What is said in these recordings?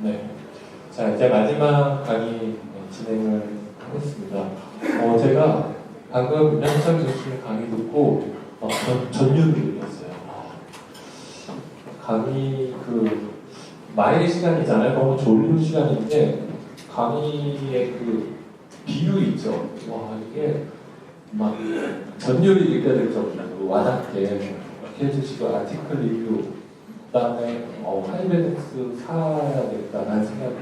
네. 자, 이제 마지막 강의 진행을 하겠습니다. 제가 방금 윤영철 교수님 강의 듣고 전율을 느꼈어요. 강의 마일 시간이잖아요. 너무 졸린 시간인데 강의의 비유 있죠. 와, 이게 막 전율이 느껴질 정도로 와닿게 이렇게 해주시고 아티클 리뷰 그다음에 하이베덱스 사야겠다라는 생각이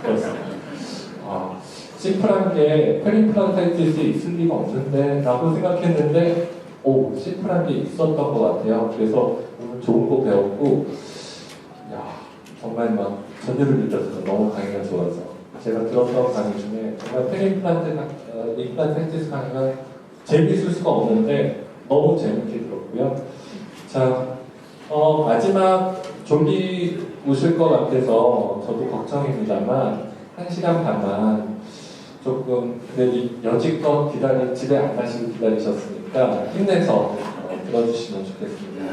들었어요. 심플한 게 페리플란타이티스에 있을 리가 없는데 라고 생각했는데 심플한 게 있었던 것 같아요. 그래서 오늘 좋은 거 배웠고 정말 막 전율을 느꼈어요. 너무 강의가 좋아서 제가 들었던 강의 중에 정말 페리플란타이티스 강의가 재미있을 수가 없는데 너무 재밌게 들었고요. 자, 마지막 졸리우실 것 같아서 저도 걱정입니다만 1시간 반만 조금 그래도 여지껏 집에 안 가시고 기다리셨으니까 힘내서 들어주시면 좋겠습니다.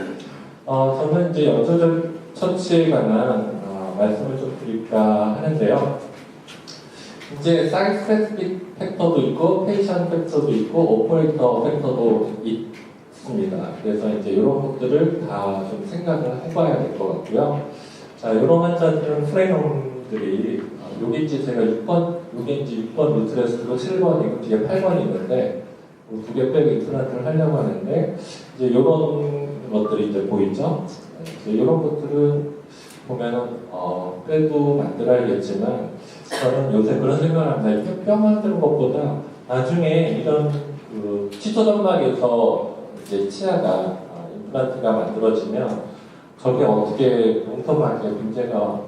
저는 이제 연소적 처치에 관한 말씀을 좀 드릴까 하는데요. 이제 사이즈 스페시픽 팩터도 있고 페이션 팩터도 있고 오퍼레이터 팩터도 있습니다. 그래서 이제 이런 것들을 다 좀 생각을 해봐야 될 것 같고요. 자, 이런 환자들은 프레임들이 여기 이제 제가 6번, 여기 이제 6번 루트레스트로 7번이고 뒤에 8번이 있는데 두 개 빼고 임플란트를 하려고 하는데 이제 이런 것들이 이제 보이죠? 이런 것들은 보면은 빼도 만들어야겠지만 저는 요새 그런 생각을 합니다. 이렇게 뼈 만드는 것보다 나중에 이런 치토점막에서 이제 치아가 임플란트가 만들어지면 저게 어떻게 롱텀하게 문제가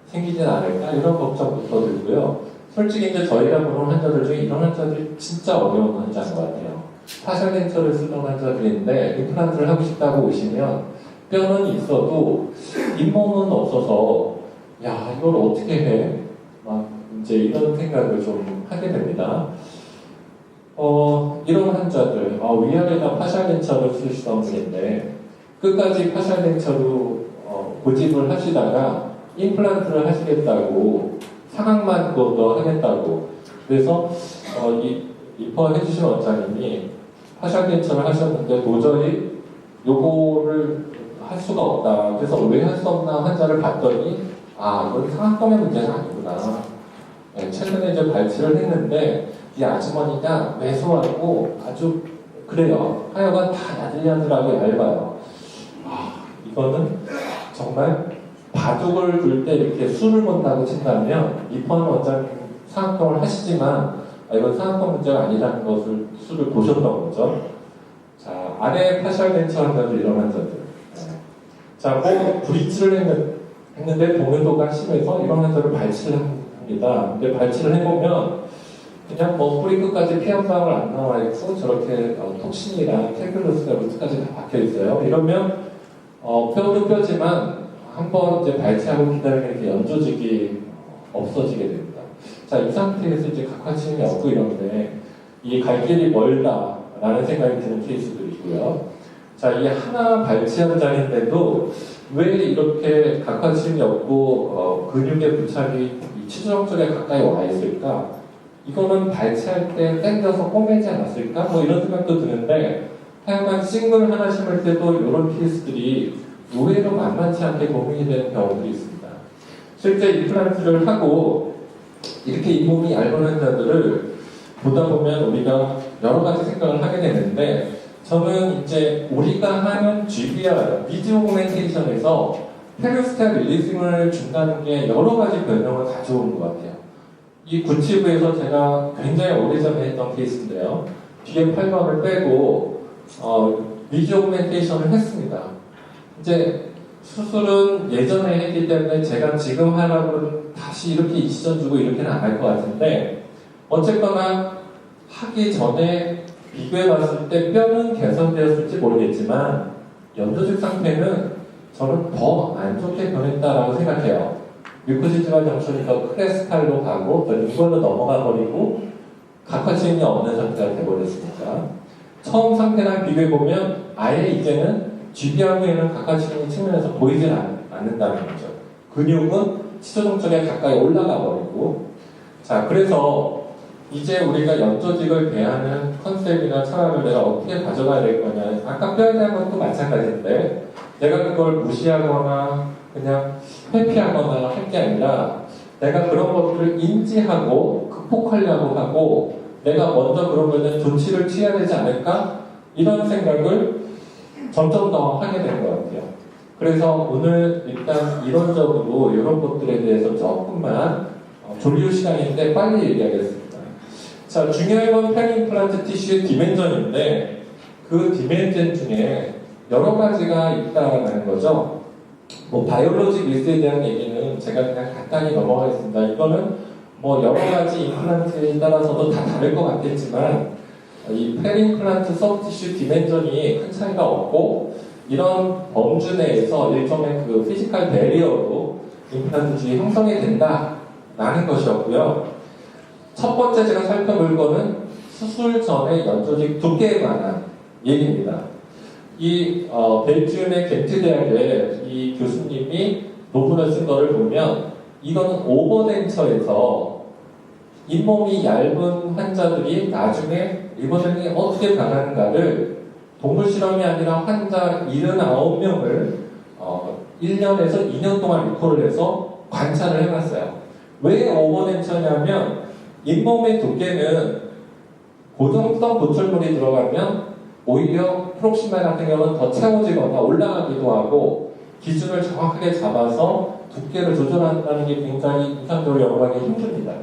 생기진 않을까 이런 걱정부터 들고요. 솔직히 이제 저희가 보는 환자들 중에 이런 환자들이 진짜 어려운 환자인 것 같아요. 파셜 덴처를 쓰던 환자들인데 임플란트를 하고 싶다고 오시면 뼈는 있어도 잇몸은 없어서 이걸 어떻게 해? 막 이제 이런 생각을 좀 하게 됩니다. 이런 환자들 위아래가 파셜 덴처를 쓰시던 분인데 끝까지 파셜 덴처로 고집을 하시다가 임플란트를 하시겠다고 상악만 그것도 하겠다고 그래서 리퍼 해주신 원장님이 파셜 덴처를 하셨는데 도저히 요거를 할 수가 없다. 그래서 왜 할 수 없나 환자를 봤더니 이건 상악동의 문제가 아니구나. 최근에 이제 발치를 했는데 이 아주머니가 매소하고 아주 그래요. 하여간 다 야들야들하고 얇아요. 이거는 정말 바둑을 둘 때 이렇게 수를 본다고 친다면 리퍼는 원장님 상악동을 하시지만 이건 상악동 문제가 아니라는 것을 수를 보셨던 거죠. 자, 아래 파셜 덴처 환자들 이런 환자들. 자, 브릿지를 했는데 동요도가 심해서 이런 환자를 발치를 합니다. 근데 발치를 해보면 그냥 뿌리 끝까지 피 한 방울 안 나와 있고 저렇게 톡신이랑 캘큘러스가 루트까지 다 박혀 있어요. 이러면 뼈도 뼈지만 한번 이제 발치하고 기다리면 이렇게 연조직이 없어지게 됩니다. 자, 이 상태에서 이제 각화침이 없고 이런데 이 갈 길이 멀다라는 생각이 드는 케이스도 있고요. 자, 이 하나 발치한 자리인데도 왜 이렇게 각화침이 없고 근육의 부착이 이 치주정 쪽에 가까이 와 있을까? 이거는 발치할 때 당겨서 꼬매지 않았을까? 이런 생각도 드는데 하여간 싱글 하나 심을 때도 이런 케이스들이 의외로 만만치 않게 고민이 되는 경우들이 있습니다. 실제 임플란트를 하고 이렇게 잇몸이 얇은 환자들을 보다 보면 우리가 여러 가지 생각을 하게 되는데 저는 이제 우리가 하는 GBR, 미디어 오그멘테이션에서 페리오스탈 릴리징을 준다는 게 여러 가지 변형을 가져오는 것 같아요. 이 구치부에서 제가 굉장히 오래전에 했던 케이스인데요. 뒤에 8번을 빼고 미디어 오그멘테이션을 했습니다. 이제 수술은 예전에 했기 때문에 제가 지금 하라고 다시 이렇게 이시전 주고 이렇게는 안 할 것 같은데 어쨌거나 하기 전에 비교해봤을 때 뼈는 개선되었을지 모르겠지만 연조직 상태는 저는 더 안 좋게 변했다라고 생각해요. 뮤코시즈와 정션이 더 크레스탈로 가고 더 이걸로 넘어가 버리고 각화침이 없는 상태가 되어버렸으니까 처음 상태랑 비교해보면 아예 이제는 GBR 후에는 각화침이 측면에서 보이질 않는다는 거죠. 근육은 치조동쪽에 가까이 올라가 버리고, 자, 그래서 이제 우리가 연조직을 대하는 컨셉이나 철학을 내가 어떻게 가져가야 될 거냐. 아까 뼈에 대한 것도 마찬가지인데, 내가 그걸 무시하거나 그냥 회피하거나 할 게 아니라, 내가 그런 것들을 인지하고 극복하려고 하고, 내가 먼저 그러면은 조치를 취해야 되지 않을까? 이런 생각을 점점 더 하게 되는 것 같아요. 그래서 오늘 일단 이론적으로 이런 것들에 대해서 조금만 조류 시간인데 빨리 얘기하겠습니다. 자, 중요한 건 펜 임플란트 티슈의 디멘전인데 그 디멘전 중에 여러 가지가 있다는 거죠. 뭐 바이올로직 리스에 대한 얘기는 제가 그냥 간단히 넘어가겠습니다. 이거는 뭐 여러 가지 임플란트에 따라서도 다 다를 것 같겠지만 이 펜 임플란트 소프티슈 디멘전이 큰 차이가 없고 이런 범주 내에서 일종의 그 피지컬 베리어로 임플란트들이 형성이 된다라는 것이었고요. 첫 번째 제가 살펴볼 거는 수술 전의 연조직 두께에 관한 얘기입니다. 이 벨지움의 겐트 대학의 이 교수님이 논문을 쓴 거를 보면 이거는 오버덴처에서 잇몸이 얇은 환자들이 나중에 리모델링이 어떻게 변하는가를 동물 실험이 아니라 환자 79명을 1년에서 2년 동안 리콜을 해서 관찰을 해봤어요. 왜 오버덴처냐면 잇몸의 두께는 고정성 보철물이 들어가면 오히려 프록시말 같은 경우는 더 채워지거나 올라가기도 하고 기준을 정확하게 잡아서 두께를 조절한다는 게 굉장히 이상적으로 연구하기 힘듭니다.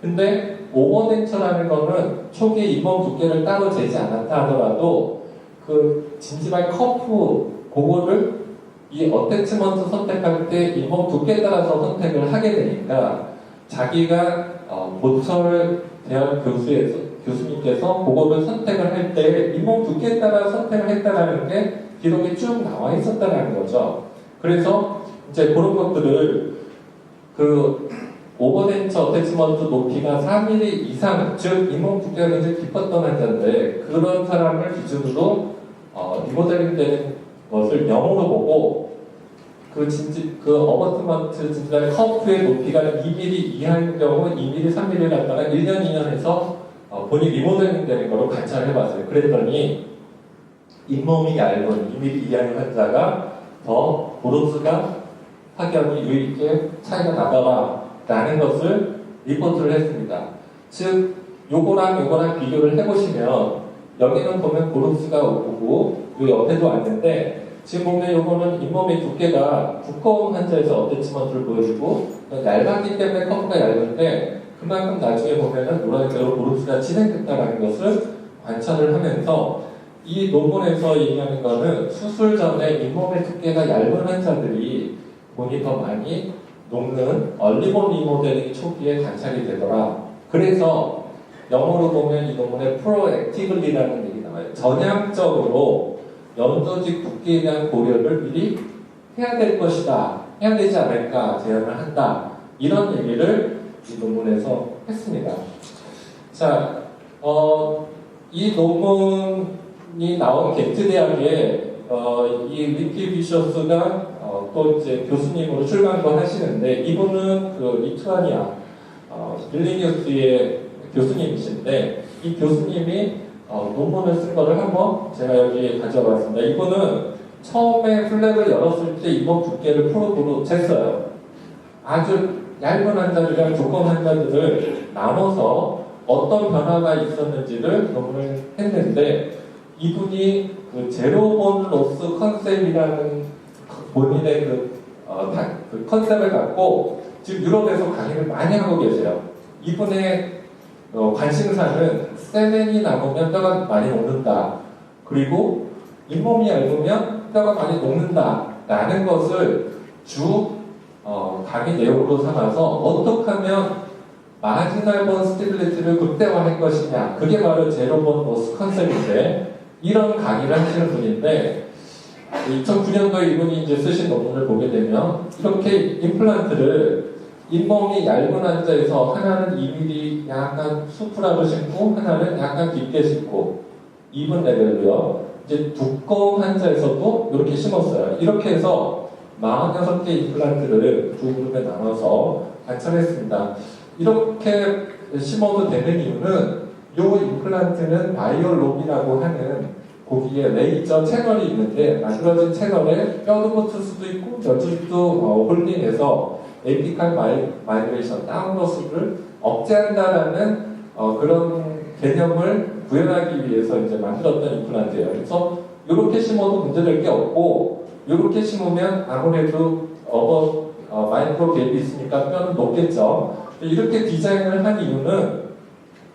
근데 오버덴처라는 거는 초기에 잇몸 두께를 따로 재지 않았다 하더라도 그 진지발 커프 그거를 이 어태치먼트 선택할 때 잇몸 두께에 따라서 선택을 하게 되니까 자기가 보철 대학 교수님께서 그거를 선택을 할 때 잇몸 두께에 따라 선택을 했다라는 게 기록에 쭉 나와 있었다는 거죠. 그래서 이제 그런 것들을 그 오버덴처 어태치먼트 높이가 4mm 이상, 즉 잇몸 두께가 굉장히 깊었던 환자인데 그런 사람을 기준으로 리모델링 되는 것을 0으로 보고 그 어버트먼트 진지발 커프의 높이가 2mm 이하인 경우 2mm, 3mm를 갖다가 1년, 2년에서 본인 리모델링 되는 거로 관찰해봤어요. 그랬더니 잇몸이 얇은 2mm 이하의 환자가 더 보로스가 확연히 유의있게 차이가 나더라 라는 것을 리포트를 했습니다. 즉 요거랑 비교를 해보시면 여기는 보면 보록스가 오고 요 옆에도 왔는데 지금 보면 요거는 잇몸의 두께가 두꺼운 환자에서 어태치먼트를 보여주고 얇았기 때문에 커프가 얇은데 그만큼 나중에 보면은 노란색으로 보록스가 진행됐다는 것을 관찰을 하면서 이 논문에서 얘기하는 거는 수술 전에 잇몸의 두께가 얇은 환자들이 본이 더 많이 녹는 얼리본 리모델링 초기에 관찰이 되더라. 그래서 영어로 보면 이 논문에 프로액티블리라는 얘기 나와요. 전향적으로 연조직 두께에 대한 고려를 미리 해야 될 것이다. 해야 되지 않을까 제안을 한다. 이런 얘기를 이 논문에서 했습니다. 자, 이 논문이 나온 겐트 대학에 이 리키 비셔스가 또 이제 교수님으로 출강도 하시는데 이분은 그 리투아니아 빌리니우스의 교수님이신데 이 교수님이 논문을 쓴 거를 한번 제가 여기 가져왔습니다. 이분은 처음에 플랩을 열었을 때 잇몸 두께를 프로브로 쟀어요. 아주 얇은 환자들이랑 두꺼운 환자들을 나눠서 어떤 변화가 있었는지를 논문을 했는데 이분이 그 제로본 로스 컨셉이라는 본인의 그 컨셉을 갖고 지금 유럽에서 강의를 많이 하고 계세요. 이분의 관심사는 세멘이 남으면 뼈가 많이 녹는다. 그리고 잇몸이 얇으면 뼈가 많이 녹는다. 라는 것을 강의 내용으로 삼아서 어떻게 하면 마지널 본 스테빌리티를 극대화할 것이냐. 그게 바로 제로본 로스 컨셉인데 이런 강의를 하시는 분인데 2009년도에 이분이 이제 쓰신 논문을 보게 되면 이렇게 임플란트를 잇몸이 얇은 환자에서 하나는 2mm 약간 수프라고 심고 하나는 약간 깊게 심고 2분 레벨로요. 이제 두꺼운 환자에서도 이렇게 심었어요. 이렇게 해서 46개 임플란트를 두 그룹에 나눠서 관찰했습니다. 이렇게 심어도 되는 이유는 이 임플란트는 바이올롭이라고 하는 거기에 레이저 채널이 있는데 만들어진 채널에 뼈도 붙을 수도 있고 전주도 홀딩해서 에피칼 마이그레이션 다운로스를 억제한다라는 그런 개념을 구현하기 위해서 이제 만들었던 임플란트예요. 그래서 이렇게 심어도 문제될 게 없고 이렇게 심으면 아무래도 마이크로 갭이 있으니까 뼈는 높겠죠. 이렇게 디자인을 한 이유는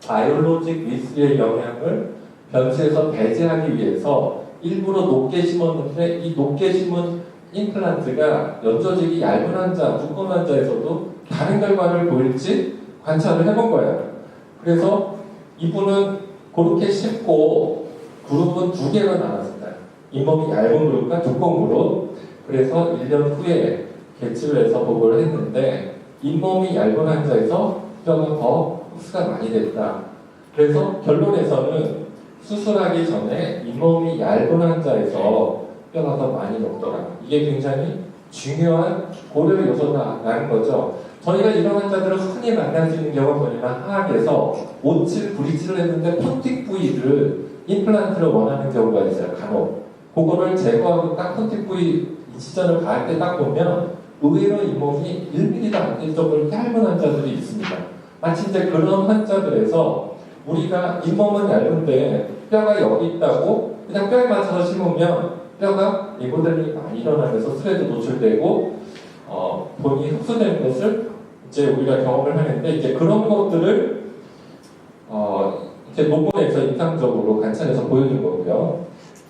바이올로직 리스크의 영향을 변수에서 배제하기 위해서 일부러 높게 심었는데 이 높게 심은 임플란트가 연조직이 얇은 환자, 두꺼운 환자에서도 다른 결과를 보일지 관찰을 해본 거예요. 그래서 이분은 그렇게 심고 그룹은 두 개로 나눴습니다. 잇몸이 얇은 그룹과 두꺼운 그룹. 그래서 1년 후에 개치를 해서 보고를 했는데 잇몸이 얇은 환자에서 뼈가 더 흡수가 많이 됐다. 그래서 결론에서는 수술하기 전에 잇몸이 얇은 환자에서 뼈가 더 많이 녹더라. 이게 굉장히 중요한 고려 요소다라는 거죠. 저희가 이런 환자들을 흔히 만날 수 있는 경우가 뭐냐면 하악에서 오칠 브릿지를 했는데 폰틱 부위를 임플란트를 원하는 경우가 있어요. 간혹. 그거를 제거하고 딱 폰틱 부위 이치전을 가할 때 딱 보면 의외로 잇몸이 1mm도 안 될 정도로 얇은 환자들이 있습니다. 마치 이제 그런 환자들에서 우리가 잇몸은 얇은데 뼈가 여기 있다고 그냥 뼈에 맞춰서 심으면 뼈가 리모델링이 많이 일어나면서 스트레스 노출되고 본인이 흡수되는 것을 이제 우리가 경험을 하는데 이제 그런 것들을 이제 논문에서 임상적으로 관찰해서 보여준 거고요.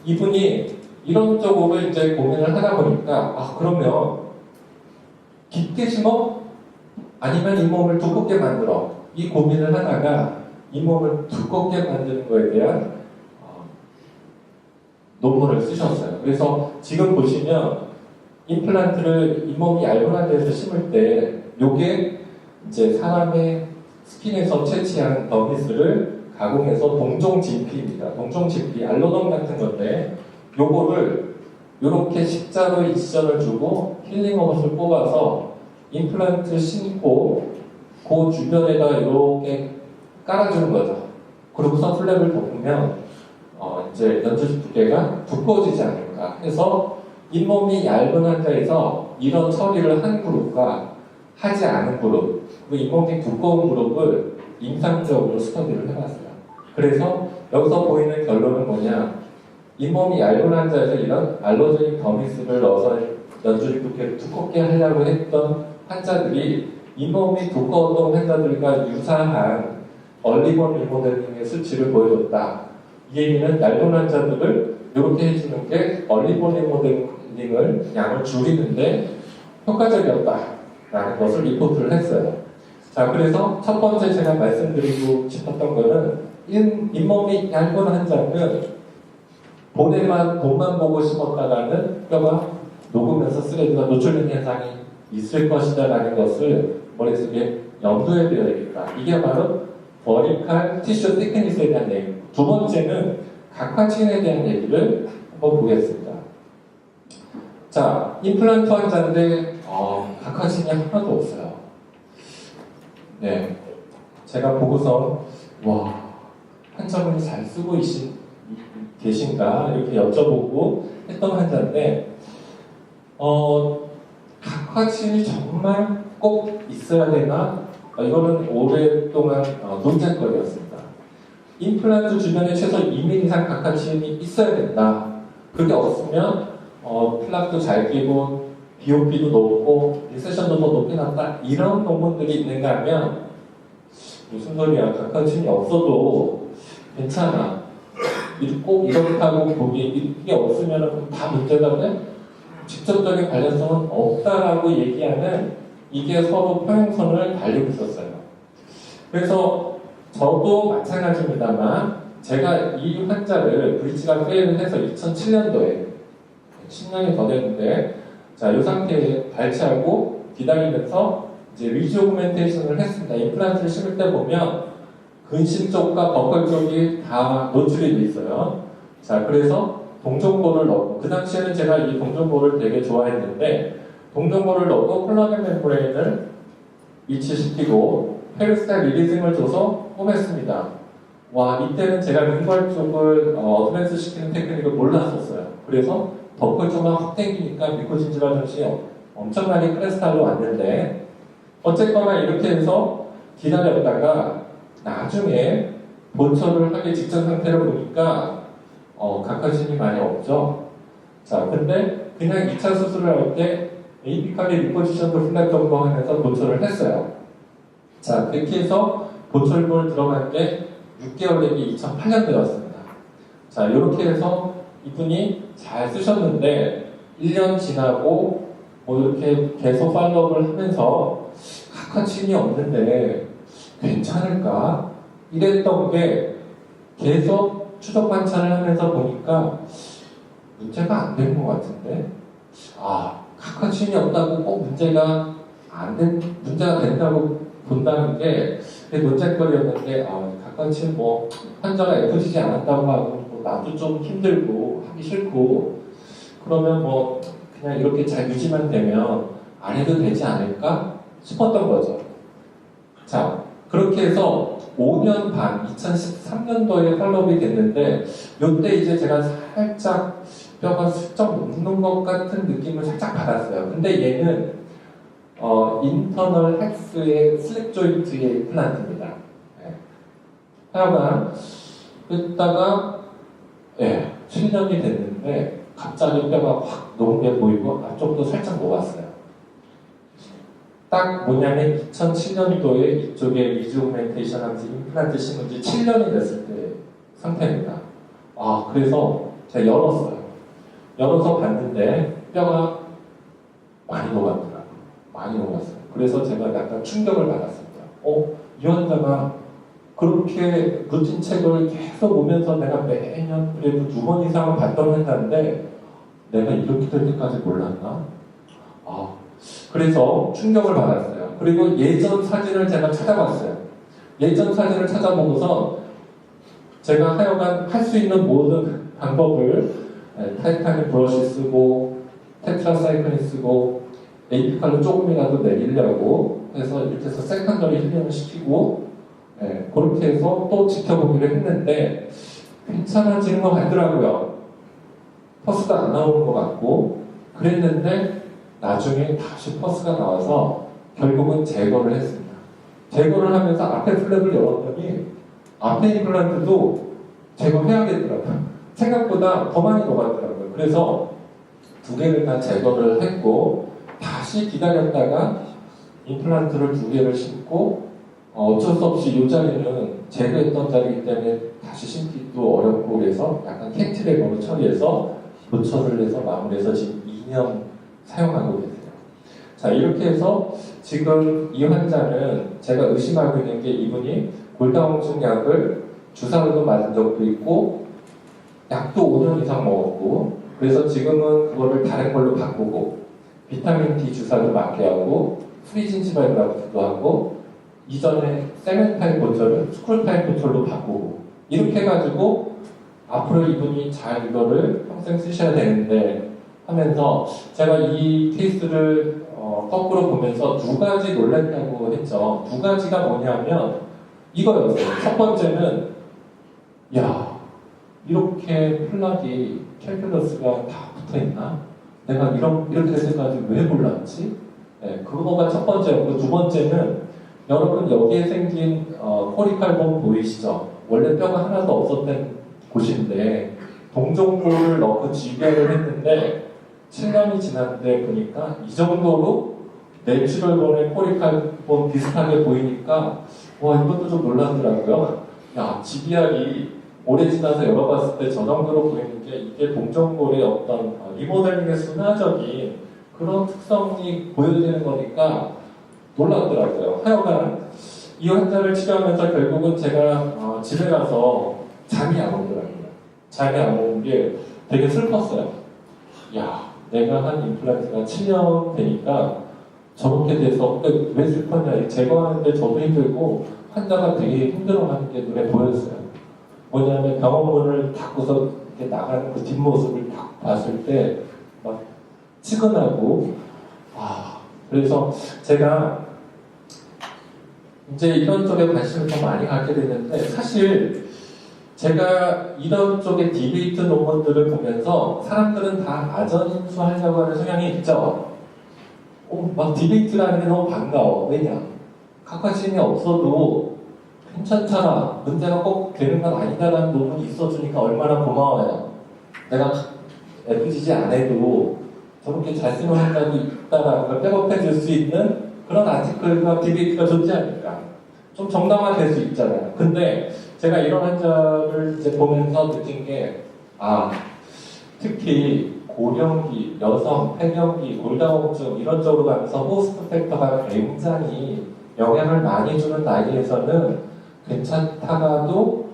이분이 이런 쪽으로 이제 고민을 하다 보니까 그러면 깊게 심어? 아니면 잇몸을 두껍게 만들어? 이 고민을 하다가 잇몸을 두껍게 만드는 거에 대한 논문을 쓰셨어요. 그래서 지금 보시면 임플란트를 잇몸이 얇은 환자에서 심을 때 요게 이제 사람의 스킨에서 채취한 더미스를 가공해서 동종 진피입니다. 동종 진피, 알로동 같은 건데 요거를 요렇게 십자로 이치전을 주고 힐링옷을 뽑아서 임플란트 심고 그 주변에다 이렇게 깔아주는 거죠. 그러고서 플랩을 덮으면 이제 연조직 두께가 두꺼워지지 않을까 해서 잇몸이 얇은 환자에서 이런 처리를 한 그룹과 하지 않은 그룹, 그리고 잇몸이 두꺼운 그룹을 임상적으로 스터디를 해봤어요. 그래서 여기서 보이는 결론은 뭐냐? 잇몸이 얇은 환자에서 이런 알로제닉 더미스를 넣어서 연조직 두께를 두껍게 하려고 했던 환자들이 잇몸이 두꺼웠던 환자들과 유사한 얼리본 리모델링의 수치를 보여줬다. 이 얘기는 얇은 환자들을 이렇게 해주는 게 얼리본 리모델링을 양을 줄이는데 효과적이었다라는 것을 리포트를 했어요. 자, 그래서 첫 번째 제가 말씀드리고 싶었던 거는 잇몸이 얇은 환자는 본만 보고 심었다가는 뼈가 녹으면서 스레드가 노출된 현상이 있을 것이다라는 것을 머릿속에 염두에 둬야겠다. 이게 바로 버리칼 티슈 테크니스에 대한 얘기. 두 번째는 각화층에 대한 얘기를 한번 보겠습니다. 자, 임플란트 환자인데 각화층이 하나도 없어요. 네, 제가 보고서 환자분이 잘 쓰고 계신가 이렇게 여쭤보고 했던 환자인데 각화층이 정말 꼭 있어야 되나? 이거는 오랫동안 논쟁거리였습니다. 임플란트 주변에 최소 2mm 이상 각화층이 있어야 된다. 그게 없으면 플락도 잘 끼고 BOP도 높고 리세션도 더 높게 났다. 이런 논문들이 있는가 하면 무슨 소리야. 각화층이 없어도 괜찮아. 꼭 이렇다고 보기 이게 없으면 다 문제다 그래? 직접적인 관련성은 없다라고 얘기하는 이게 서로 평행선을 달리고 있었어요. 그래서 저도 마찬가지입니다만 제가 이 환자를 브릿지가 페일을 해서 2007년도에 10년이 더 됐는데 이 상태에 발치하고 기다리면서 이제 리조그멘테이션을 했습니다. 임플란트를 심을 때 보면 근심 쪽과 버컬 쪽이 다 노출이 돼 있어요. 자, 그래서 동종볼을 넣고 그 당시에는 제가 이 동종볼을 되게 좋아했는데 동정모를 넣고 콜라겐 멤브레인을 이치시키고 페르스탈 리리즘을 줘서 꿰맸습니다. 와, 이때는 제가 링벌 쪽을 어드밴스 시키는 테크닉을 몰랐었어요. 그래서 덮을 쪽만 확 당기니까 미코진지바 전신이 엄청나게 크레스탈로 왔는데, 어쨌거나 이렇게 해서 기다렸다가 나중에 보철을 하기 직전 상태를 보니까 각화심이 많이 없죠. 자, 근데 그냥 2차 수술을 할 때 에이피칼리 리포지션도 플랫 정도 하면서 보철을 했어요. 자, 그렇게 해서 보철물 들어간 게 6개월 되기 2008년도였습니다. 자, 이렇게 해서 이분이 잘 쓰셨는데 1년 지나고 뭐 이렇게 계속 팔로우를 하면서 각화침이 없는데 괜찮을까? 이랬던 게 계속 추적 관찰을 하면서 보니까 문제가 안 된 것 같은데, 각화침이 없다고 꼭 문제가 된다고 본다는 게 논쟁거리였는데, 각화침 뭐 환자가 예뻐지지 않았다고 하고 뭐 나도 좀 힘들고 하기 싫고 그러면 뭐 그냥 이렇게 잘 유지만 되면 안 해도 되지 않을까 싶었던 거죠. 자, 그렇게 해서 5년 반, 2013년도에 팔로우업이 됐는데, 이때 이제 제가 살짝 뼈가 슬쩍 녹는 것 같은 느낌을 살짝 받았어요. 근데 얘는 인터널 헥스의 슬립 조인트의 임플란트입니다. 네. 하여간 그다가 7년이 됐는데 갑자기 뼈가 확 녹은 게 보이고 앞쪽도 살짝 녹았어요. 딱 뭐냐면 2007년도에 이쪽에 리주오멘테이션 하면서 임플란트 심은 지 7년이 됐을 때 상태입니다. 그래서 제가 열어서 봤는데 뼈가 많이 녹았더라고요. 많이 녹았어요. 그래서 제가 약간 충격을 받았습니다. 이 환자가 그렇게 루틴 책을 계속 보면서 내가 매년 그래도 2번 이상은 봤던 환자인데 내가 이렇게 될 때까지 몰랐나? 그래서 충격을 받았어요. 그리고 예전 사진을 제가 찾아봤어요. 예전 사진을 찾아보고서 제가 하여간 할 수 있는 모든 방법을 타이타늄 브러쉬 쓰고 테트라사이클린 쓰고 에이피칼로 조금이라도 내리려고 해서 이렇게 해서 세컨더리 힐링을 시키고 그렇게 해서 또 지켜보기로 했는데 괜찮아지는 것 같더라고요. 퍼스가 안 나오는 것 같고 그랬는데 나중에 다시 퍼스가 나와서 결국은 제거를 했습니다. 제거를 하면서 앞에 플랩을 열었더니 앞에 임플란트도 제거해야겠더라고요. 생각보다 더 많이 녹았더라고요. 그래서 2개를 다 제거를 했고 다시 기다렸다가 임플란트를 2개를 심고 어쩔 수 없이 이 자리는 제거했던 자리이기 때문에 다시 심기도 어렵고 그래서 약간 캔티레버로 처리해서 보철을 해서 마무리해서 지금 2년 사용하고 계세요. 자, 이렇게 해서 지금 이 환자는 제가 의심하고 있는 게 이분이 골다공증 약을 주사로도 맞은 적도 있고 약도 5년 이상 먹었고 그래서 지금은 그거를 다른 걸로 바꾸고 비타민 D 주사도 맞게 하고 프리진지발이라고도 하고 이전에 세멘타임 보철을 스크루타임 보철로 바꾸고 이렇게 해가지고 앞으로 이분이 잘 이거를 평생 쓰셔야 되는데 하면서 제가 이 케이스를 거꾸로 보면서 2가지 놀랐다고 했죠. 2가지가 뭐냐면 이거였어요. 첫 번째는 이렇게 플락이 캘큘러스가 다 붙어있나? 내가 이렇게 될때까지 왜 몰랐지? 그거가 첫 번째였고 2번째는 여러분 여기에 생긴 코리칼본 보이시죠? 원래 뼈가 하나도 없었던 곳인데 동종골을 넣고 지배를 했는데 7년이 지났는데 보니까 이 정도로 내추럴본의 코리칼본 비슷하게 보이니까 이것도 좀 놀랐더라고요. GBR이 오래 지나서 열어봤을 때 저 정도로 보이는 게 이게 동종골의 어떤 리모델링의 순화적인 그런 특성이 보여지는 거니까 놀랐더라고요. 하여간 이 환자를 치료하면서 결국은 제가 집에 가서 잠이 안 오더라고요. 잠이 안 오는 게 되게 슬펐어요. 내가 한 임플란트가 7년 되니까 저렇게 돼서 왜 슬펐냐? 제거하는데 저도 힘들고 환자가 되게 힘들어하는 게 눈에 보였어요. 뭐냐면 병원문을 닫고서 이렇게 나가는 그 뒷모습을 딱 봤을 때 막 치근하고 그래서 제가 이제 이런 쪽에 관심을 더 많이 갖게 됐는데, 사실 제가 이런 쪽의 디베이트 논문들을 보면서 사람들은 다 아전인수 하려고 하는 성향이 있죠. 막 디베이트라는 게 너무 반가워. 왜냐? 각화심이 없어도 괜찮잖아. 문제가 꼭 되는 건 아니다라는 논문이 있어주니까 얼마나 고마워요. 내가 FGC 안 해도 저렇게 잘 쓰는 환자도 있다라는 걸 백업해 줄 수 있는 그런 아티클과 디베이트가 좋지 않을까. 좀 정당화될 수 있잖아요. 근데 제가 이런 환자를 이제 보면서 느낀 게, 특히 고령기, 여성, 폐경기, 골다공증 이런 쪽으로 가면서 호스트 팩터가 굉장히 영향을 많이 주는 나이에서는 괜찮다가도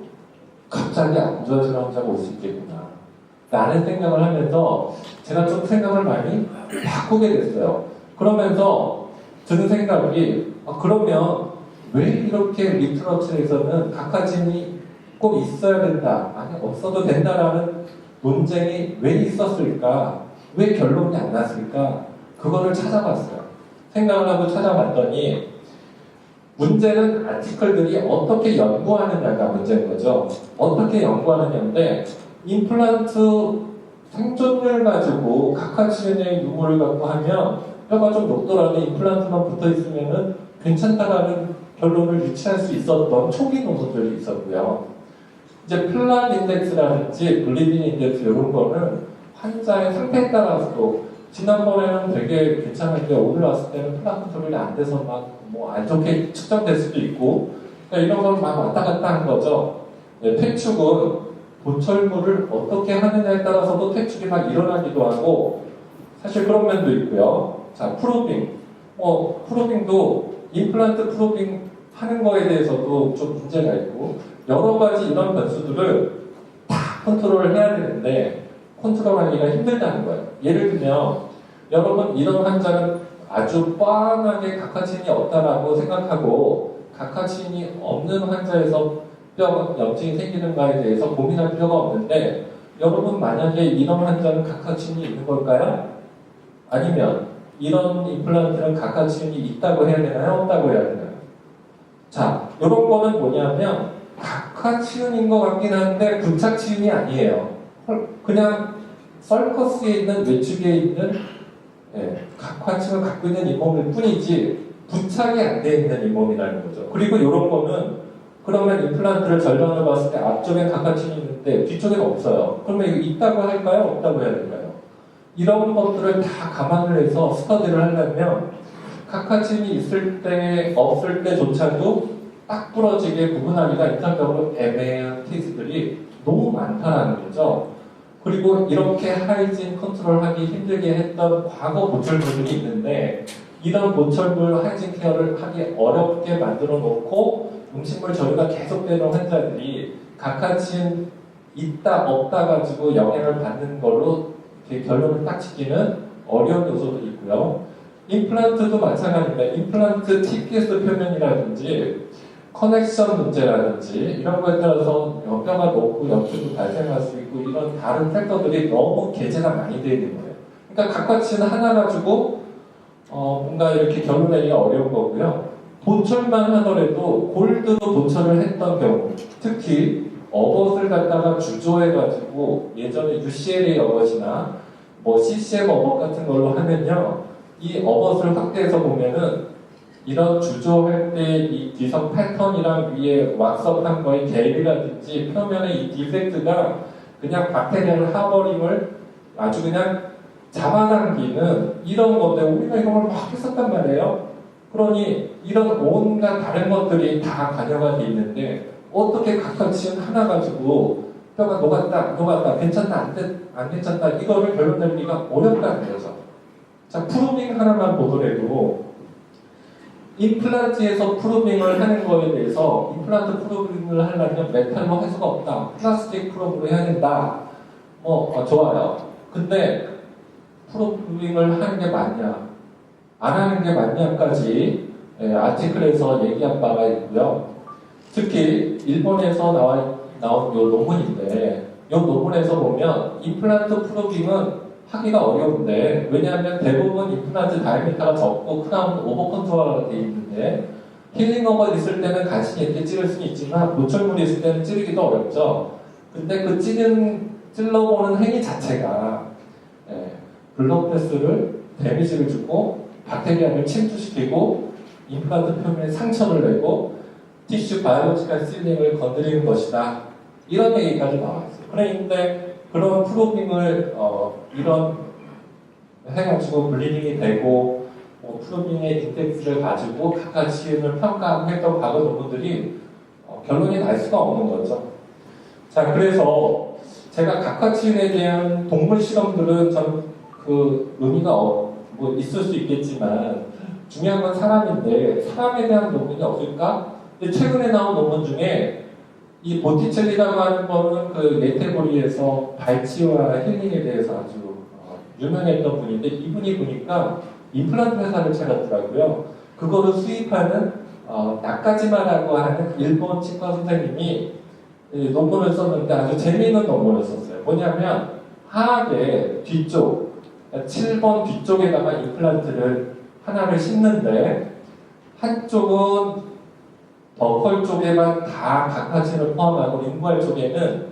갑자기 안 좋아지는 환자가 올 수 있겠구나 라는 생각을 하면서 제가 좀 생각을 많이 바꾸게 됐어요. 그러면서 드는 생각이, 그러면 왜 이렇게 리트러처에서는 각화진이 꼭 있어야 된다, 아니 없어도 된다라는 논쟁이 왜 있었을까? 왜 결론이 안 났을까? 그거를 찾아봤어요. 생각을 하고 찾아봤더니 문제는 아티클들이 어떻게 연구하느냐가 문제인 거죠. 어떻게 연구하느냐인데, 임플란트 생존율 가지고 각화치료의 유무를 갖고 하면 뼈가 좀 높더라도 임플란트만 붙어 있으면은 괜찮다라는 결론을 유치할 수 있었던 초기 논문들이 있었고요. 이제 플랫 인덱스라든지 블리딩 인덱스 이런 거는 환자의 상태에 따라서도, 지난번에는 되게 괜찮은데 오늘 왔을 때는 플랫 컨트롤이 안 돼서 막 뭐 안 좋게 측정될 수도 있고, 그러니까 이런 걸 막 왔다 갔다 한 거죠. 퇴축은 보철물을 어떻게 하느냐에 따라서도 퇴축이 막 일어나기도 하고, 사실 그런 면도 있고요. 자, 프로빙. 프로빙도 임플란트 프로빙 하는 거에 대해서도 좀 문제가 있고, 여러 가지 이런 변수들을 다 컨트롤을 해야 되는데 컨트롤하기가 힘들다는 거예요. 예를 들면 여러분, 이런 환자는 아주 뻔하게 각화친이 없다라고 생각하고 각화친이 없는 환자에서 뼈 염증이 생기는가에 대해서 고민할 필요가 없는데, 여러분 만약에 이런 환자는 각화친이 있는 걸까요? 아니면 이런 임플란트는 각화친이 있다고 해야 되나요? 없다고 해야 되나요? 자, 이런 거는 뭐냐면 각화치윤인 것 같긴 한데 부착치윤이 아니에요. 그냥 썰커스에 있는 외축에 있는 각화층을 갖고 있는 잇몸일 뿐이지 부착이 안 돼 있는 잇몸이라는 거죠. 그리고 이런 거는, 그러면 임플란트를 절반을 봤을 때 앞쪽에 각화층이 있는데 뒤쪽에는 없어요. 그러면 이거 있다고 할까요? 없다고 해야 될까요? 이런 것들을 다 감안을 해서 스터디를 하려면 각화층이 있을 때 없을 때조차도 딱 부러지게 구분하기가 인상적으로 애매한 케이스들이 너무 많다는 거죠. 그리고 이렇게 하이진 컨트롤하기 힘들게 했던 과거 보철물들이 있는데, 이런 보철물 하이진 케어를 하기 어렵게 만들어 놓고 음식물 저류가 계속되는 환자들이 각화친 있다 없다 가지고 영향을 받는 걸로 이렇게 결론을 딱 짓기는 어려운 요소도 있고요. 임플란트도 마찬가지입니다. 임플란트 TPS 표면이라든지 커넥션 문제라든지 이런 거에 따라서 뼈가 높고 염증도 발생할 수 있고, 이런 다른 팩터들이 너무 개체가 많이 되어 있는 거예요. 그러니까 각과치는 하나 가지고 뭔가 이렇게 결론 내기가 어려운 거고요. 보철만 하더라도 골드로 보철을 했던 경우, 특히 어벗을 갖다가 주조해가지고 예전에 UCLA 어벗이나 뭐 CCM 어벗 같은 걸로 하면요, 이 어벗을 확대해서 보면은 이런 주조할 때 이 기성 패턴이랑 위에 왁스업한 거의 갤이라든지 표면의 이 디펙트가 그냥 박테리아를 하버링을 아주 그냥 잡아당기는 이런 건데, 우리가 이런 걸 막 했었단 말이에요. 그러니 이런 온갖 다른 것들이 다 관여가 돼 있는데 어떻게 각각치는 하나 가지고 뼈가 녹았다, 괜찮다, 안 괜찮다, 이거를 결론 내기가 어렵다는 거죠. 자, 프루빙 하나만 보더라도 임플란트에서 프루빙을 하는 거에 대해서, 임플란트 프루빙을 하려면 메탈로 할 수가 없다, 플라스틱 프로브로 해야 된다, 좋아요. 근데 프루빙을 하는 게 맞냐, 안 하는 게 맞냐까지 아티클에서 얘기한 바가 있고요. 특히 일본에서 나온 이 논문인데, 이 논문에서 보면 임플란트 프루빙은 하기가 어려운데, 왜냐하면 대부분 임플란트 다이미터가 적고 크라운은 오버 컨트롤화가 되어 있는데, 힐링어가 있을 때는 간신히 이렇게 찌를 수는 있지만 보철물이 있을 때는 찌르기도 어렵죠. 근데 그 찔러보는 행위 자체가 블러드베슬을 데미지를 주고 박테리아를 침투시키고 임플란트 표면에 상처를 내고 티슈 바이오로지컬 실링을 건드리는 것이다. 이런 얘기까지 나왔어요. 그런데 그런 프로빙을 이런 해가지고 블리딩이 되고 프로빙의 인덱스를 가지고 각각 시행을 평가하고 했던 과거 논문들이 결론이 날 수가 없는 거죠. 자, 그래서 제가 각화치인에 대한 동물 실험들은 전 그 의미가 뭐 있을 수 있겠지만 중요한 건 사람인데 사람에 대한 논문이 없을까? 근데 최근에 나온 논문 중에 이 보티첼리라고 하는 거는 그 메테보리에서 발치와 힐링에 대해서 아주 유명했던 분인데 이분이 보니까 임플란트 회사를 차렸더라고요. 그거를 수입하는 나카지마라고 하는 일본 치과 선생님이 논문을 썼는데 아주 재미있는 논문을 썼어요. 뭐냐면 하악의 뒤쪽 7번 뒤쪽에다가 임플란트를 하나를 심는데 한쪽은 버컬 쪽에만 다 각화층을 포함하고 링구알 쪽에는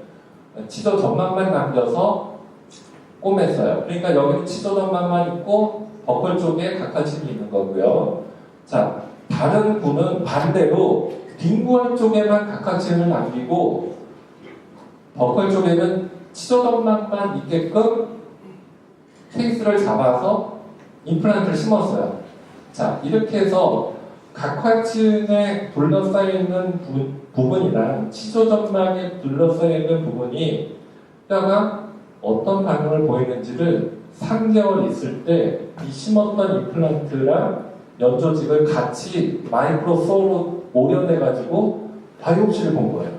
치조 점막만 남겨서 꼬맸어요. 그러니까 여기는 치조 점막만 있고 버컬 쪽에 각화층이 있는 거고요. 자, 다른 분은 반대로 링구알 쪽에만 각화층을 남기고 버컬 쪽에는 치조 점막만 있게끔 케이스를 잡아서 임플란트를 심었어요. 자, 이렇게 해서 각화층에 둘러싸여있는 부분이랑 치조점막에 둘러싸여있는 부분이 뼈가 어떤 반응을 보이는지를 3개월 있을 때 이 심었던 임플란트랑 연조직을 같이 마이크로소로 오려내가지고 바이옵시를 본 거예요.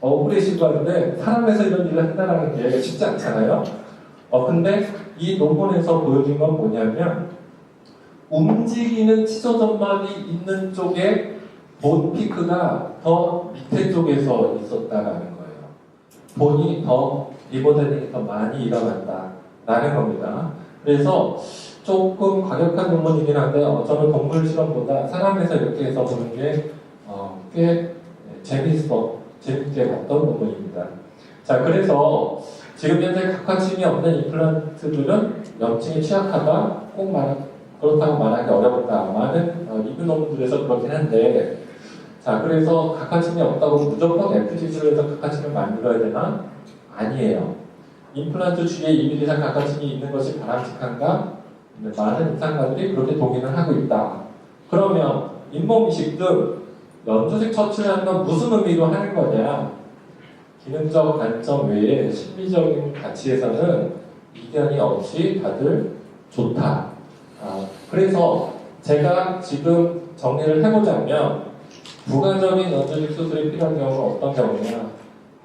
억울해시도 하는데 사람에서 이런 일을 한다는 게 쉽지 않잖아요. 근데 이 논문에서 보여준 건 뭐냐면 움직이는 치조점막이 있는 쪽에 본 피크가 더 밑에 쪽에서 있었다라는 거예요. 본이 더 리버데닝이 더 많이 일어난다라는 겁니다. 그래서 조금 과격한 논문이긴 한데 저는 동물 실험보다 사람에서 이렇게 해서 보는 게 꽤 재밌게 봤던 논문입니다. 자, 그래서 지금 현재 각화층이 없는 임플란트들은 염증이 취약하다, 그렇다고 말하기 어렵다. 많은 리뷰 논문들에서 그렇긴 한데, 자, 그래서 각화층이 없다고 무조건 FGC로 해서 각화층을 만들어야 되나? 아니에요. 임플란트 주위에 2mm 이상 각화층이 있는 것이 바람직한가? 많은 임상가들이 그렇게 동의를 하고 있다. 그러면 잇몸 이식 등 연조직 처치라는 건 무슨 의미로 하는 거냐? 기능적 관점 외에 심리적인 가치에서는 이견이 없이 다들 좋다. 그래서 제가 지금 정리를 해보자면 부가적인 연조직 수술이 필요한 경우는 어떤 경우냐?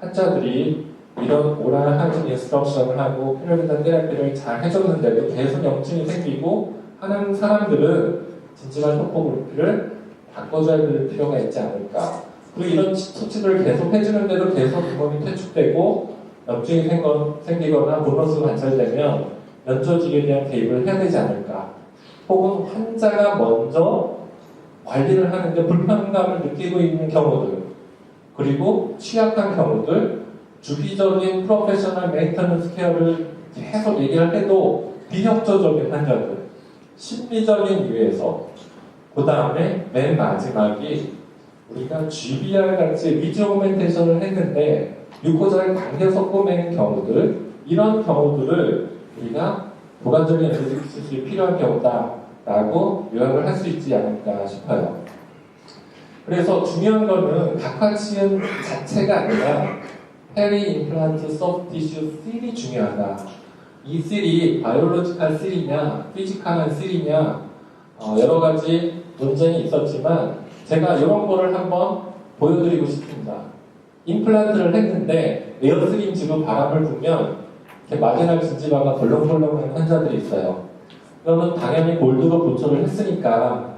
환자들이 이런 오랄 하진 인스트럭션을 하고 피로리단 테라피를 잘 해줬는데도 계속 염증이 생기고 하는 사람들은 진지한 토포그래피를 바꿔줘야 될 필요가 있지 않을까. 그리고 이런 처치를 계속 해주는데도 계속 잇몸이 퇴축되고 염증이 생기거나 보너스가 관찰되면 연조직에 대한 개입을 해야 되지 않을까. 혹은 환자가 먼저 관리를 하는데 불편감을 느끼고 있는 경우들, 그리고 취약한 경우들, 주기적인 프로페셔널 메인터넌스 케어를 계속 얘기를 해도 비협조적인 환자들, 심리적인 이유에서, 그 다음에 맨 마지막이 우리가 GBR 같이 위즈 오멘테이션을 했는데 유코자를 당겨서 꼬매는 경우들, 이런 경우들을 우리가 부가적인 연조직 수술이 필요한 경우다라고 요약을 할 수 있지 않을까 싶어요. 그래서 중요한 거는 각화치은 자체가 아니라 페리 임플란트 소프트 티슈 씰이 중요하다. 이 씰이 바이올로지컬 씰이냐, 피지컬한 씰이냐, 여러 가지 논쟁이 있었지만 제가 이런 거를 한번 보여드리고 싶습니다. 임플란트를 했는데 에어스림지로 바람을 불면 이렇게 마지막 진지바가 덜렁덜렁하는 환자들이 있어요. 그러면 당연히 볼드로 보초를 했으니까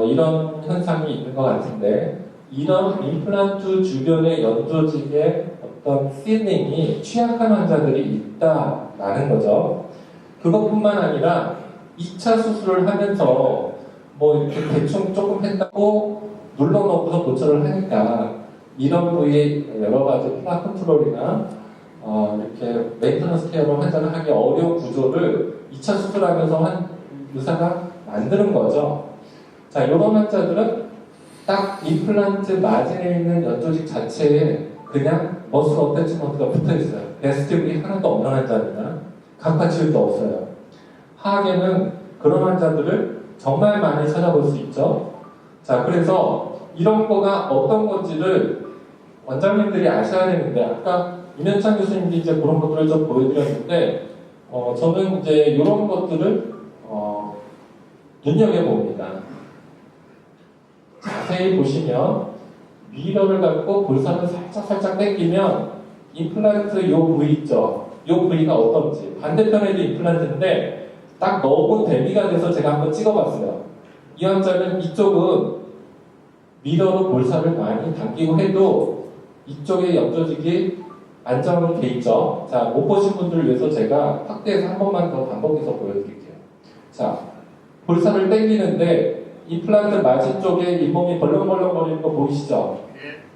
이런 현상이 있는 것 같은데, 이런 임플란트 주변의 연조직에 어떤 필링이 취약한 환자들이 있다라는 거죠. 그것뿐만 아니라 2차 수술을 하면서 뭐 이렇게 대충 조금 했다고 눌러놓고서 보초를 하니까 이런 부위의 여러 가지 플라 컨트롤이나 이렇게 메인터넌스 케어를 환자를 하기 어려운 구조를 2차 수술하면서 한 의사가 만드는 거죠. 자, 이런 환자들은 딱 임플란트 마진에 있는 연조직 자체에 그냥 머슬 어태치먼트가 붙어 있어요. 베스티블이 하나도 없는 환자입니다. 각파치율도 없어요. 하악에는 그런 환자들을 정말 많이 찾아볼 수 있죠. 자, 그래서 이런 거가 어떤 건지를 원장님들이 아셔야 되는데, 아까 임현창 교수님이 이제 그런 것들을 좀 보여드렸는데, 저는 이제 이런 것들을 눈여겨봅니다. 자세히 보시면 미러를 갖고 볼살을 살짝 당기면 임플란트 요 부위 있죠. 요 부위가 어떤지. 반대편에도 임플란트인데 딱 너무 대비가 돼서 제가 한번 찍어봤어요. 이 환자는 이쪽은 미러로 볼살을 많이 당기고 해도 이쪽에 연조직이 안정으로 돼 있죠. 자, 못 보신 분들을 위해서 제가 확대해서 한 번만 더 반복해서 보여드릴게요. 자, 볼살을 당기는데 임플란트 마진 쪽에 잇몸이 벌렁벌렁거리는 거 보이시죠?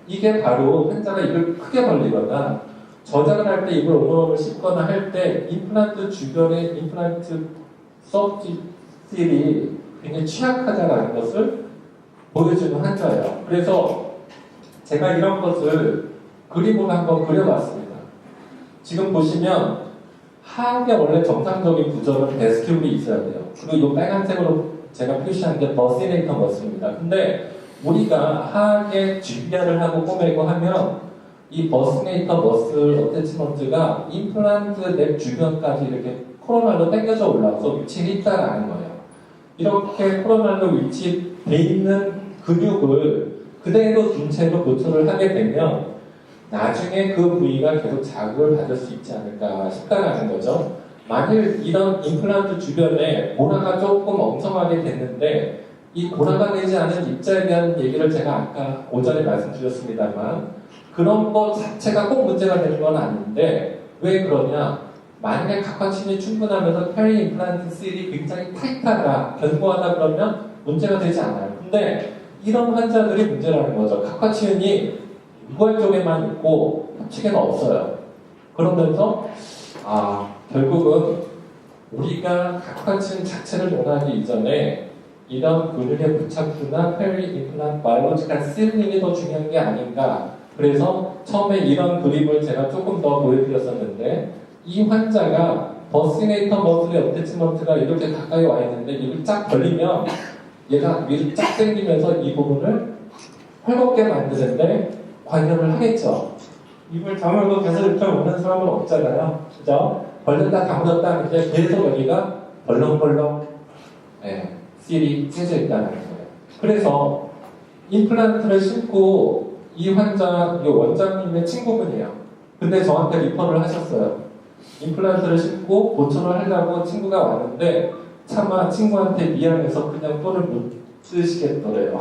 이게 바로 환자가 입을 크게 벌리거나 저장을 할 때 입을 오물오물 씹거나 할 때 임플란트 주변에 임플란트 서브질이 굉장히 취약하다는 것을 보여주는 환자예요. 그래서 제가 이런 것을 그림으로 한번 그려봤습니다. 지금 보시면 하악의 원래 정상적인 구조는 베스큐블이 있어야 돼요. 그리고 이 빨간색으로 제가 표시한 게 버시네이터 머슬입니다. 근데 우리가 하악의 GPR을 하고 꼬매고 하면 이 버시네이터 머슬 어태치먼트가 임플란트 넥 주변까지 이렇게 코로날로 당겨져 올라와서 위치에 있다라는 거예요. 이렇게 코로날로 위치돼 있는 근육을 그대로 둔 채로 보초를 하게 되면 나중에 그 부위가 계속 자극을 받을 수 있지 않을까 싶다라는 거죠. 만일 이런 임플란트 주변에 고라가 조금 엉성하게 됐는데 이 고라가 되지 않은 입자에 대한 얘기를 제가 아까 오전에 말씀드렸습니다만 그런 것 자체가 꼭 문제가 되는 건 아닌데 왜 그러냐? 만약에 각화침이 충분하면서 페리 임플란트 실이 굉장히 타이트하다, 견고하다 그러면 문제가 되지 않아요. 근데 이런 환자들이 문제라는 거죠. 각화치은이 유골 쪽에만 있고 협측에는 없어요. 그러면서 결국은 우리가 각화층 자체를 논하기 이전에 이런 근육의 부착부나 페리 임플란트 바이올로지컬 실링이 더 중요한 게 아닌가. 그래서 처음에 이런 그림을 제가 조금 더 보여드렸었는데 이 환자가 버시네이터 머슬의 어태치먼트가 이렇게 가까이 와 있는데 입을 쫙 벌리면 얘가 위로 쫙 당기면서 이 부분을 헐겁게 만드는데 관여를 하겠죠. 입을 다물고 계속 이렇게 오는 사람은 없잖아요. 그죠? 벌렸다 다물었다 하는데 계속 여기가 벌렁벌렁 실이 찢어져 있다는 거예요. 그래서 임플란트를 심고 이 환자, 이 원장님의 친구분이에요. 근데 저한테 리퍼를 하셨어요. 임플란트를 심고 보초를 하려고 친구가 왔는데 차마 친구한테 미안해서 그냥 뿔을 못 쓰시겠더래요.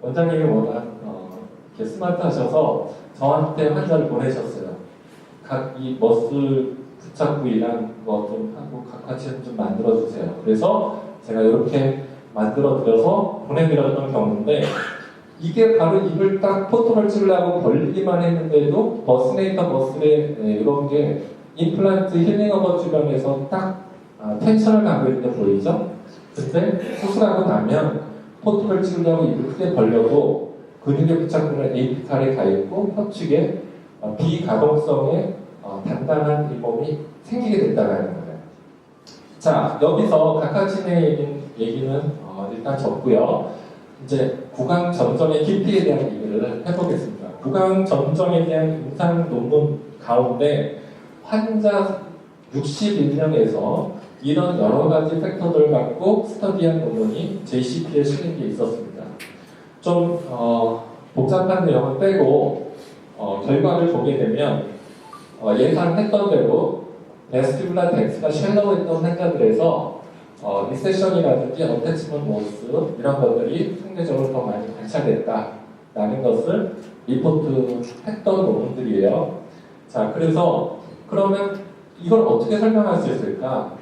원장님이 워낙 이렇게 스마트하셔서 저한테 환자를 보내셨어요. 각 이 머슬 부착 부위랑 뭐 좀 하고 각화치는 좀 만들어주세요. 그래서 제가 이렇게 만들어드려서 보내드렸던 경우인데 이게 바로 입을 딱 포토를 찍으려고 벌리기만 했는데도 버스네이터 머슬의 이런 게 임플란트 힐링어버 주변에서 딱 텐션을 가고 있는 게 보이죠? 근데 수술하고 나면 포토를 찍으려고 입을 크게 벌려도 근육의 부착부는 에이피칼에 가 있고 협축에 비가동성의 단단한 잇몸이 생기게 된다는 거예요. 자, 여기서 각하진의 얘기는 일단 접고요. 이제 구강 전정의 깊이에 대한 얘기를 해보겠습니다. 구강 전정에 대한 임상 논문 가운데 환자 61명에서 이런 여러 가지 팩터들을 갖고 스터디한 논문이 JCP에 실린 게 있었습니다. 좀 복잡한 내용을 빼고 결과를 보게 되면 예상했던 대로 베스티뷸라 덱스가 쉘러했던 환자들에서 리세션이라든지 어태치먼트 모스 이런 것들이 상대적으로 더 많이 관찰됐다라는 것을 리포트했던 논문들이에요. 자, 그래서 그러면 이걸 어떻게 설명할 수 있을까?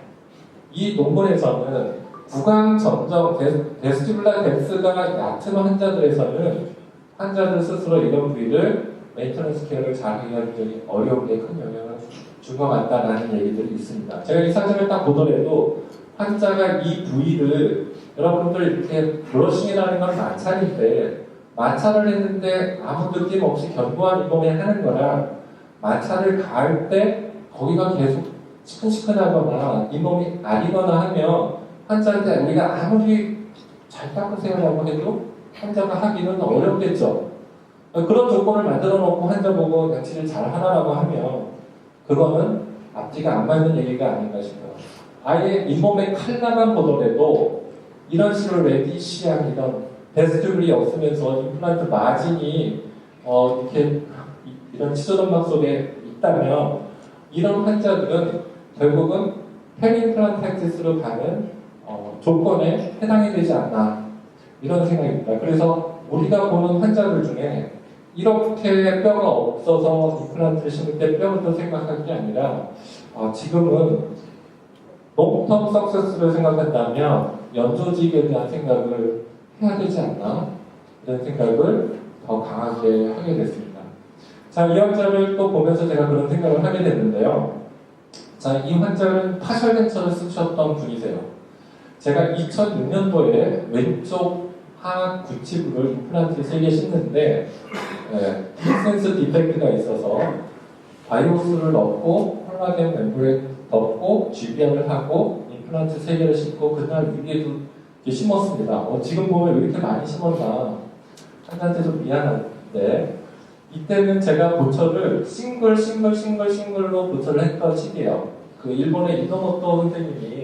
이 논문에서는 구강 전정 베스티뷸라 뎁스가 얕은 환자들에서는 환자들 스스로 이런 부위를 메인터넌스 케어를 잘 하기가 굉장히 어려운 게 큰 영향을 준 것 같다라는 얘기들이 있습니다. 제가 이 사진을 딱 보더라도 환자가 이 부위를 여러분들 이렇게 브러싱이라는 건 마찰인데 마찰을 했는데 아무 느낌 없이 견고한 잇몸에 하는 거랑 마찰을 가할 때 거기가 계속 시큰시큰하거나 잇몸이 아리거나 하면 환자한테 우리가 아무리 잘 닦으세요라고 해도 환자가 하기는 어렵겠죠. 그런 조건을 만들어 놓고 환자 보고 양치를 잘 하라고 하면 그거는 앞뒤가 안 맞는 얘기가 아닌가 싶어요. 아예 잇몸에 칼라만 보더라도 이런 식으로 레디시한 이런 베스티뷸블이 없으면서 임플란트 마진이 이렇게 이런 치조점막 속에 있다면 이런 환자들은 결국은 페리임플란타이티스로 가는 조건에 해당이 되지 않나 이런 생각입니다. 그래서 우리가 보는 환자들 중에 이렇게 뼈가 없어서 임플란트를 심을 때 뼈부터 생각할 게 아니라 지금은 롱텀 석세스를 생각한다면 연조직에 대한 생각을 해야 되지 않나 이런 생각을 더 강하게 하게 됐습니다. 자, 이 환자를 또 보면서 제가 그런 생각을 하게 됐는데요. 자, 이 환자는 파셜덴처를 쓰셨던 분이세요. 제가 2006년도에 왼쪽 하악 구치부를 임플란트 3개 심는데 디센스 디펙트가 있어서 바이오스를 넣고 콜라겐 멤브레인 넣고 GBR을 하고 임플란트 3개를 심고 그날 위에도 심었습니다. 지금 보면 왜 이렇게 많이 심었나 환자한테 좀 미안한데 이때는 제가 보철을 싱글로 보철을 했던 시기예요. 그 일본의 이노모토 선생님이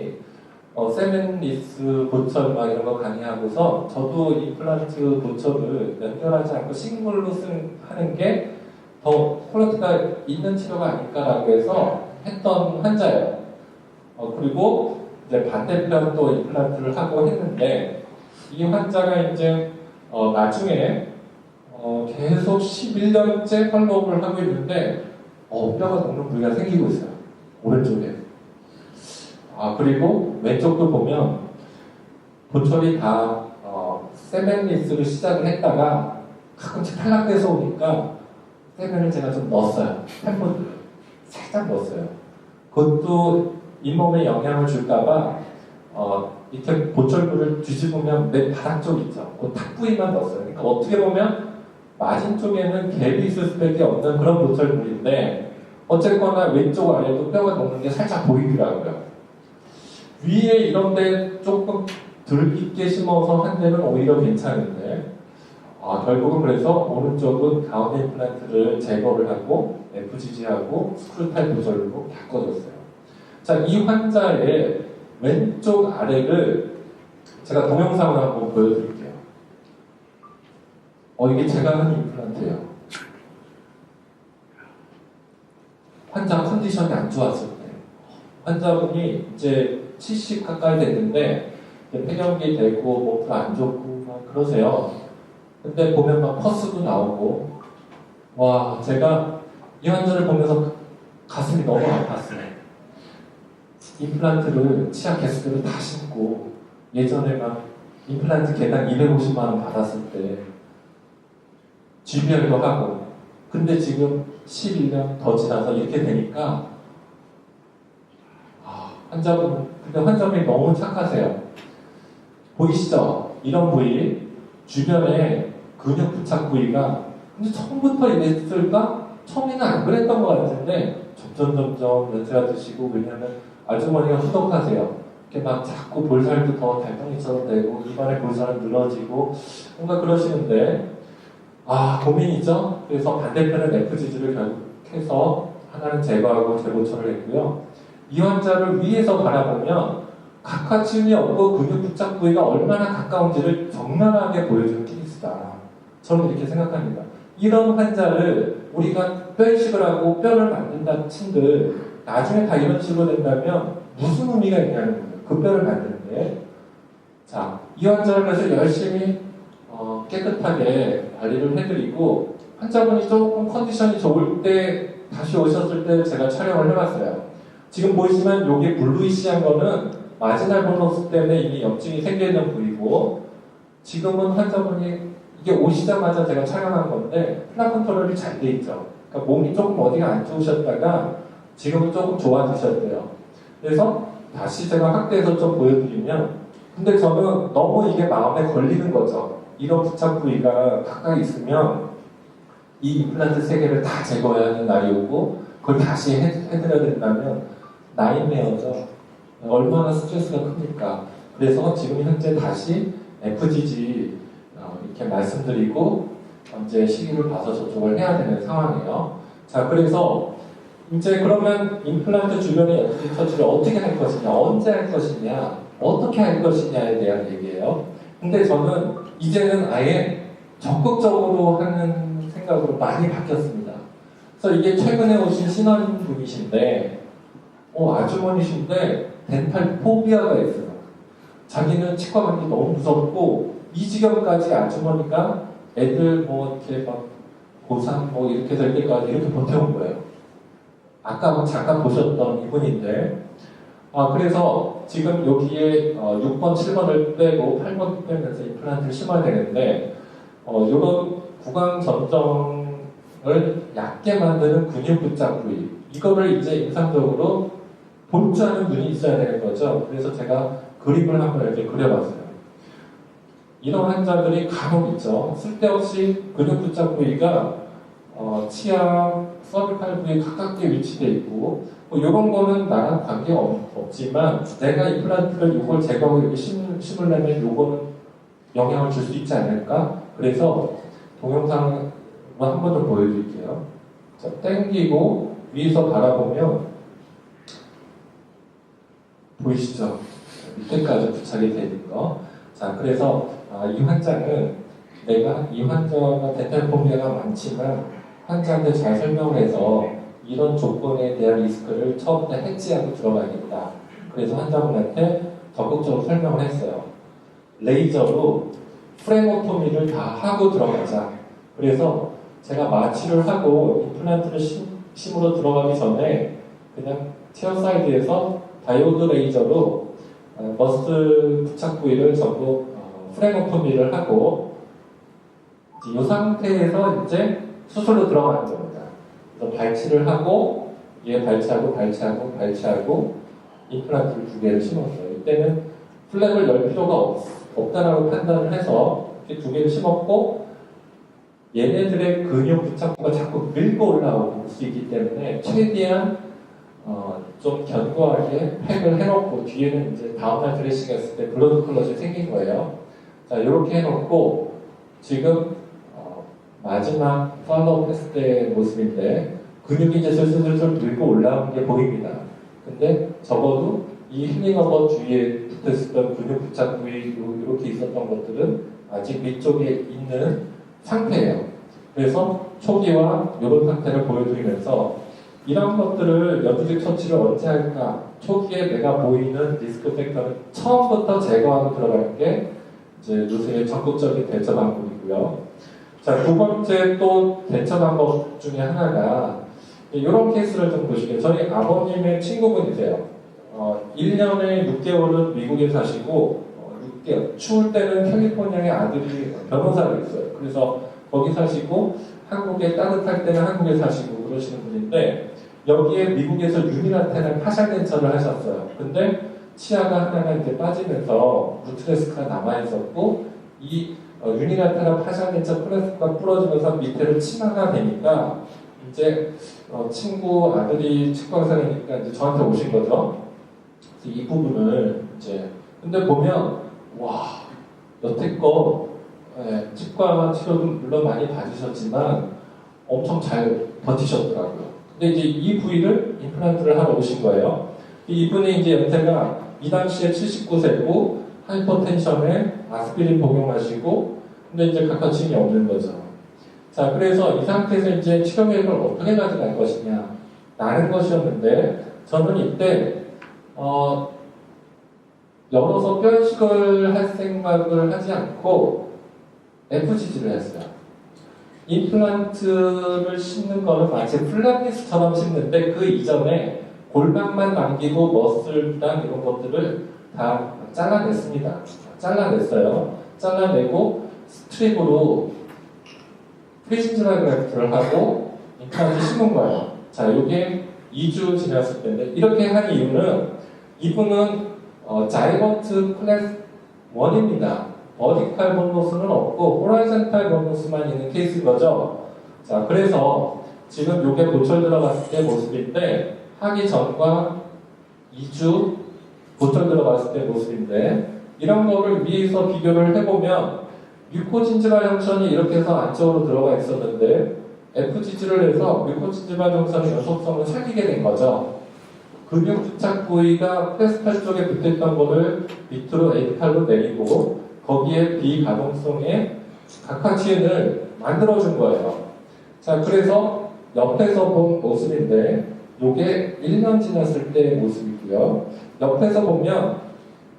세멘리스 보철 막 이런 거 강의하고서 저도 임플란트 보철을 연결하지 않고 싱글로 하는 게 더 퀄리티가 있는 치료가 아닐까라고 해서 했던 환자예요. 그리고 이제 반대편 또 임플란트를 하고 했는데 이 환자가 이제 나중에 계속 11년째 팔로우업을 하고 있는데 뼈가 녹는 부위가 생기고 있어요. 오른쪽에. 그리고 왼쪽도 보면 보철이 다 세멘리스를 시작을 했다가 가끔씩 탈락돼서 오니까 세멘을 제가 좀 넣었어요. 펜보드를 살짝 넣었어요. 그것도 잇몸에 영향을 줄까봐 이렇게 보철부를 뒤집으면 맨 바닥 쪽 있죠. 그 탁 부위만 넣었어요. 그러니까 어떻게 보면 마진 쪽에는 갭이 있을 수밖에 없는 그런 보철물인데 어쨌거나 왼쪽 아래도 뼈가 녹는 게 살짝 보이더라고요. 위에 이런데 조금 덜 깊게 심어서 한 데는 오히려 괜찮은데 결국은 그래서 오른쪽은 가운데 임플란트를 제거를 하고 FGG하고 스크루타입 보철로 바꿔줬어요. 자, 이 환자의 왼쪽 아래를 제가 동영상으로 한번 보여드릴게요. 이게 제가 한 임플란트예요. 환자 컨디션이 안 좋았을 때 환자분이 이제 70 가까이 됐는데 폐경기 되고 몸도 안 좋고 막 그러세요. 근데 보면 막 퍼스도 나오고 제가 이 환자를 보면서 가슴이 너무 아팠어요. 임플란트를 치아 개수대로 다 심고 예전에 막 임플란트 개당 250만 원 받았을 때 GBR도 하고 근데 지금 11년 더 지나서 이렇게 되니까 근데 환자분이 너무 착하세요. 보이시죠? 이런 부위 주변에 근육 부착 부위가 근데 처음부터 이랬을까? 처음에는 안 그랬던 것 같은데 점점 연세가 드시고 왜냐면 아주머니가 후덕하세요. 이렇게 막 자꾸 볼살도 더 달덩이처럼 되고 입안에 볼살은 늘어지고 뭔가 그러시는데 고민이죠. 그래서 반대편은 FGG를 결국 해서 하나는 제거하고 재보철을 했고요. 이 환자를 위에서 바라보면 각화침이 없고 근육 부착 부위가 얼마나 가까운지를 적나라하게 보여주는 케이스다. 저는 이렇게 생각합니다. 이런 환자를 우리가 뼈 이식을 하고 뼈를 만든다 친들 나중에 다 이런 식으로 된다면 무슨 의미가 있냐는 거예요. 그 뼈를 만드는데 자, 이 환자를 그래서 열심히 깨끗하게 관리를 해드리고 환자분이 조금 컨디션이 좋을 때 다시 오셨을 때 제가 촬영을 해봤어요. 지금 보시면 여기 블루이시한 거는 마지날 보너스 때문에 이미 염증이 생겨있는 부위고, 지금은 환자분이 이게 오시자마자 제가 촬영한 건데 플라 컨트롤이 잘 돼 있죠. 그러니까 몸이 조금 어디가 안 좋으셨다가 지금은 조금 좋아지셨대요. 그래서 다시 제가 확대해서 좀 보여드리면, 근데 저는 너무 이게 마음에 걸리는 거죠. 이런 부착 부위가 가까이 있으면 이 임플란트 3개를 다 제거해야 하는 날이 오고 그걸 다시 해드려야 된다면 나이메어죠. 얼마나 스트레스가 큽니까? 그래서 지금 현재 다시 FGG 이렇게 말씀드리고 이제 시기를 봐서 저쪽을 해야 되는 상황이에요. 자, 그래서 이제 그러면 임플란트 주변의 FGG 터치를 어떻게 할 것이냐, 언제 할 것이냐, 어떻게 할 것이냐에 대한 얘기예요. 근데 저는 이제는 아예 적극적으로 하는 생각으로 많이 바뀌었습니다. 그래서 이게 최근에 오신 신혼분이신데, 아주머니신데 덴탈 포비아가 있어요. 자기는 치과 가기 너무 무섭고 이 지경까지 아주머니가 애들 뭐 이렇게 막 고3 뭐 이렇게 될 때까지 이렇게 버텨온 거예요. 아까 잠깐 보셨던 이분인데, 그래서 지금 여기에 6번, 7번을 빼고 8번 빼면서 임플란트를 심어야 되는데, 이런 구강 전정을 얕게 만드는 근육 부착 부위, 이거를 이제 임상적으로 볼 줄 아는 눈이 있어야 되는 거죠. 그래서 제가 그림을 한번 이렇게 그려봤어요. 이런 환자들이 간혹 있죠. 쓸데없이 근육 부착 부위가 치아, 서비칼 부위에 가깝게 위치되어 있고, 이런 거는 나랑 관계 없지만 내가 임플란트를 이걸 제거하고 이렇게 심으려면 이거는 영향을 줄 수 있지 않을까? 그래서 동영상을 한 번 더 보여드릴게요. 자, 당기고 위에서 바라보면 보이시죠? 밑에까지 부착이 되는 거. 자, 그래서 이 환자는 내가 이 환자가 덴탈 포비아가 많지만 환자한테 잘 설명을 해서 이런 조건에 대한 리스크를 처음부터 해지하고 들어가야겠다. 그래서 환자분한테 적극적으로 설명을 했어요. 레이저로 프레모토미를 다 하고 들어가자. 그래서 제가 마취를 하고 임플란트를 심으러 들어가기 전에 그냥 체어사이드에서 다이오드 레이저로 머슬 부착 부위를 전부 프레모토미를 하고 이 상태에서 이제 수술로 들어가는 겁니다. 그래서 발치를 하고 얘 발치하고 임플란트를 2개를 심었어요. 이때는 플랩을 열 필요가 없다라고 판단을 해서 이렇게 2개를 심었고, 얘네들의 근육 부착부가 자꾸 밀고 올라올 수 있기 때문에 최대한 좀 견고하게 팩을 해놓고, 뒤에는 이제 다음날 드레싱 했을 때 블러드 컬러가 생긴 거예요. 자, 이렇게 해놓고 지금 마지막 팔로우 했을 때의 모습인데 근육이 이제 슬슬 밀고 올라오는 게 보입니다. 근데 적어도 이 힐링어버 주위에 붙어있었던 근육 부착 부위 이렇게 있었던 것들은 아직 위쪽에 있는 상태예요. 그래서 초기와 이런 상태를 보여드리면서 이런 것들을 연두색 처치를 언제 할까? 초기에 내가 보이는 리스크 팩터는 처음부터 제거하고 들어가는 게 이제 요새 적극적인 대처 방법이고요. 자, 2번째 또 대처 방법 중에 하나가 이런 케이스를 좀 보시게요. 저희 아버님의 친구분이세요. 1년에 6개월은 미국에 사시고 6개월, 추울 때는 캘리포니아에 아들이 변호사로 있어요. 그래서 거기 사시고 한국에 따뜻할 때는 한국에 사시고 그러시는 분인데, 여기에 미국에서 유니라테럴 파샬 덴처를 하셨어요. 근데 치아가 하나가 이렇게 빠지면서 루트레스크가 남아있었고, 이 유니라테럴 파샬 덴처 플라스가 부러지면서 밑에를 치마가 되니까 이제 친구 아들이 치과 의사니까 이제 저한테 오신 거죠. 그래서 이 부분을 이제 근데 보면 여태껏 치과 치료도 물론 많이 받으셨지만 엄청 잘 버티셨더라고요. 근데 이제 이 부위를 임플란트를 하러 오신 거예요. 이분이 이제 연세가 이 당시에 79세고 하이퍼텐션에 아스피린 복용하시고, 근데 이제 각화증이 없는 거죠. 자, 그래서 이 상태에서 이제 치료 계획을 어떻게 가져갈 것이냐 라는 것이었는데, 저는 이때 열어서 뼈이식을 할 생각을 하지 않고 FGG를 했어요. 임플란트를 심는 거는 마치 플라티스처럼 심는데 그 이전에 골반만 남기고 머슬이랑 이런 것들을 다 잘라냈습니다. 잘라냈어요. 잘라내고 스트립으로 프리신즈라 그래프트를 하고 임플란트 심은 거예요. 자, 이게 2주 지났을 텐데 이렇게 한 이유는 이분은 자이번트 클래스 1입니다. 버티칼 본노스는 없고 호라이즌탈 본노스만 있는 케이스인 거죠. 자, 그래서 지금 이게 보철 들어갔을 때 모습인데 하기 전과 2주 보철 들어갔을 때 모습인데 이런 거를 위에서 비교를 해보면 뮤코진지바 정션이 이렇게 해서 안쪽으로 들어가 있었는데 FGG를 해서 뮤코진지바 정션의 연속성을 살리게 된 거죠. 근육 부착 부위가 프레스탈 쪽에 붙어있던 거를 밑으로 에이칼로 내리고 거기에 비가동성의 각하치인을 만들어준 거예요. 자, 그래서 옆에서 본 모습인데 이게 1년 지났을 때의 모습이고요. 옆에서 보면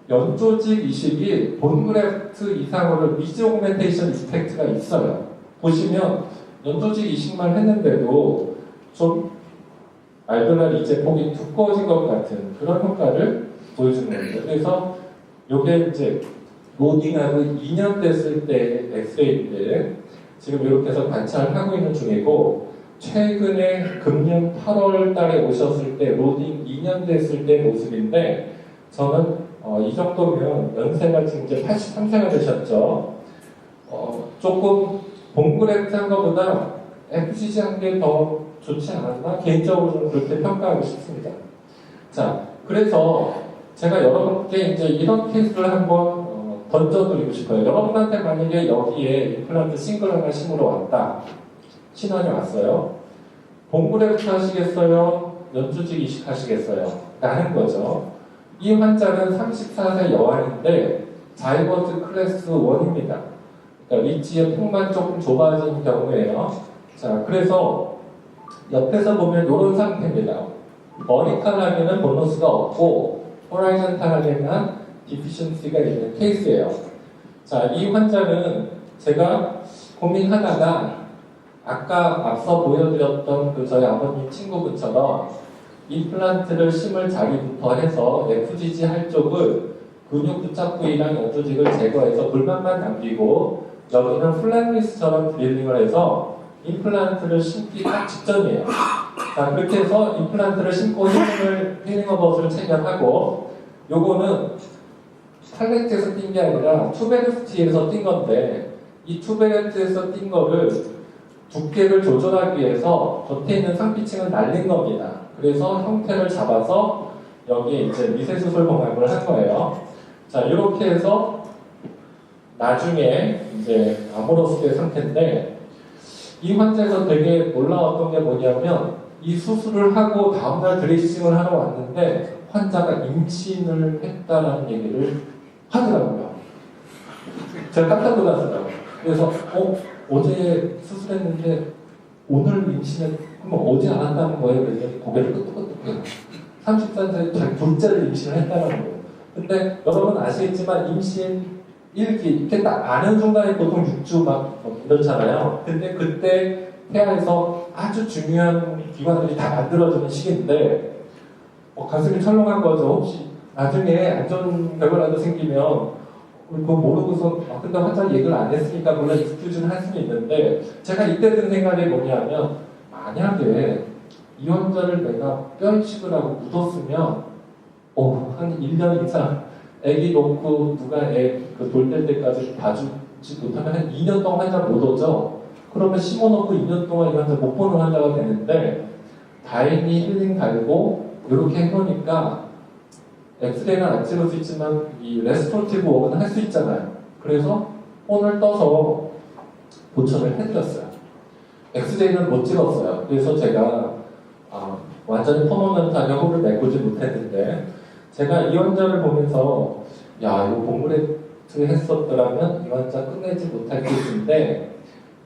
연조직 이식이 본 그래프트 이상으로 위즈 오그멘테이션 이펙트가 있어요. 보시면 연조직 이식만 했는데도 좀 알베랄 이제 폭이 두꺼워진 것 같은 그런 효과를 보여주는 겁니다. 그래서 이게 이제 로딩하고 2년 됐을 때 엑스레이인데 지금 이렇게 해서 관찰을 하고 있는 중이고 최근에 금년 8월 달에 오셨을 때 로딩 2년 됐을 때 모습인데 저는 이 정도면 연세가 지금 이제 83세가 되셨죠. 조금 본그래프트 한 것보다 FGG 한 게 더 좋지 않았나? 개인적으로 좀 그렇게 평가하고 싶습니다. 자, 그래서 제가 여러분께 이제 이런 케이스를 한번 던져드리고 싶어요. 여러분한테 만약에 여기에 임플란트 싱글 하나 심으러 왔다. 신원이 왔어요. 본그래프트 하시겠어요? 연조직 이식 하시겠어요? 라는 거죠. 이 환자는 34세 여왕인데 자이버트 클래스 1입니다. 그러니까 위치의 폭만 조금 좁아진 경우에요. 자, 그래서 옆에서 보면 이런 상태입니다. 버티칼하게는 보너스가 없고 호라이즌탈하게는 디피션시가 있는 케이스예요. 자, 이 환자는 제가 고민하다가 아까 앞서 보여드렸던 그 저희 아버님 친구분처럼 임플란트를 심을 자리부터 해서 FGG 할 쪽을 근육 부착 부위랑 연조직을 제거해서 불만만 남기고 여기는 플랫리스처럼 드릴링을 해서 임플란트를 심기 딱 직전이에요. 자, 그렇게 해서 임플란트를 심고 힐링어벗을 체결하고 요거는 팔레트에서 뛴 게 아니라 투베르트에서 뛴 건데 이 투베르트에서 뛴 거를 두께를 조절하기 위해서 겉에 있는 상피층을 날린 겁니다. 그래서 형태를 잡아서 여기에 이제 미세수술 봉합을 한 거예요. 자, 이렇게 해서 나중에 이제 아모러스의 상태인데 이 환자에서 되게 놀라웠던 게 뭐냐면 이 수술을 하고 다음날 드레싱을 하러 왔는데 환자가 임신을 했다라는 얘기를 하더라고요. 제가 깜짝 놀랐어요. 그래서 어제 수술했는데 오늘 임신을 그럼 어제 안 한다는 거예요? 그랬더니 고개를 끄덕끄덕해요. 34세 자기 둘째를 임신을 했다는 거예요. 근데 여러분 아시겠지만 임신 1기 이렇게 딱 아는 순간에 보통 6주 막 이렇잖아요. 근데 그때 태아에서 아주 중요한 기관들이 다 만들어지는 시기인데 가슴이 철렁한 거죠. 혹시 나중에 안전 결과라도 생기면 그거 모르고서 근데 환자 얘기를 안 했으니까 물론 익스큐즈는 할 수는 있는데 제가 이때 든 생각이 뭐냐면 만약에 이 환자를 내가 뼈 이식을 하고 묻었으면 한 1년 이상 애기 놓고 누가 돌될 때까지 봐주지 못하면 한 2년 동안 환자 못 오죠. 그러면 심어놓고 2년 동안 이 환자 못 보는 환자가 되는데 다행히 힐링 달고 이렇게 해보니까 엑스레이는 안 찍을 수 있지만 이 레스토티브 워크는 할 수 있잖아요. 그래서 폰을 떠서 보천을 해드렸어요. 엑스레이는 못 찍었어요. 그래서 제가 완전히 퍼머넌트하게 호를 메꾸지 못했는데 제가 이 환자를 보면서 이거 본그래프트 했었더라면 이 환자 끝내지 못할 케이스인데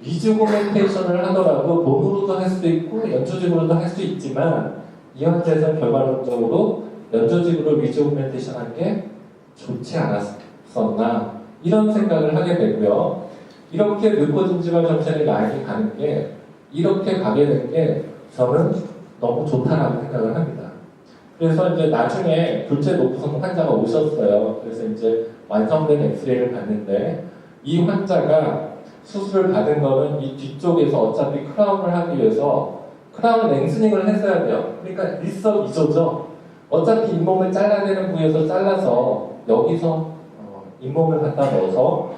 위즈 오그멘테이션을 하더라도 본으로도 할 수 있고 연조직으로도 할 수 있지만 이 환자에서는 결과론적으로 연조직으로 위즈 오그멘테이션 한 게 좋지 않았었나 이런 생각을 하게 되고요. 이렇게 뮤코진지발 정체의 라인이 가는 게 이렇게 가게 된 게 저는 너무 좋다라고 생각을 합니다. 그래서 이제 나중에 둘째 노후성 환자가 오셨어요. 그래서 이제 완성된 엑스레이를 봤는데 이 환자가 수술을 받은 거는 이 뒤쪽에서 어차피 크라운을 하기 위해서 크라운 랭스닝을 했어야 돼요. 그러니까 일석이조죠. 어차피 잇몸을 잘라내는 부위에서 잘라서 여기서 잇몸을 갖다 넣어서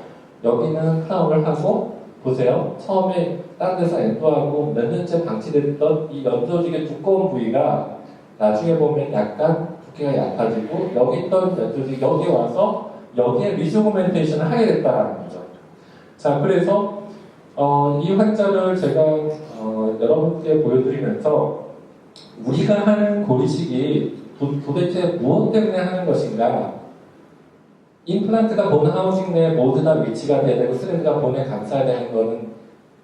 여기는 크라운을 하고 보세요. 처음에 딴 데서 엔도하고 몇 년째 방치됐던 이 연조직의 두꺼운 부위가 나중에 보면 약간 두께가 얕아지고 여기 있던 연조직이 여기 와서 여기에 리조그멘테이션을 하게 됐다는 거죠. 자, 그래서 이 환자를 제가 여러분께 보여드리면서 우리가 하는 고리식이 도대체 무엇 때문에 하는 것인가? 임플란트가 본 하우징 내에 모두 다 위치가 돼야 되고 스레드가 본에 감싸야 되는 것은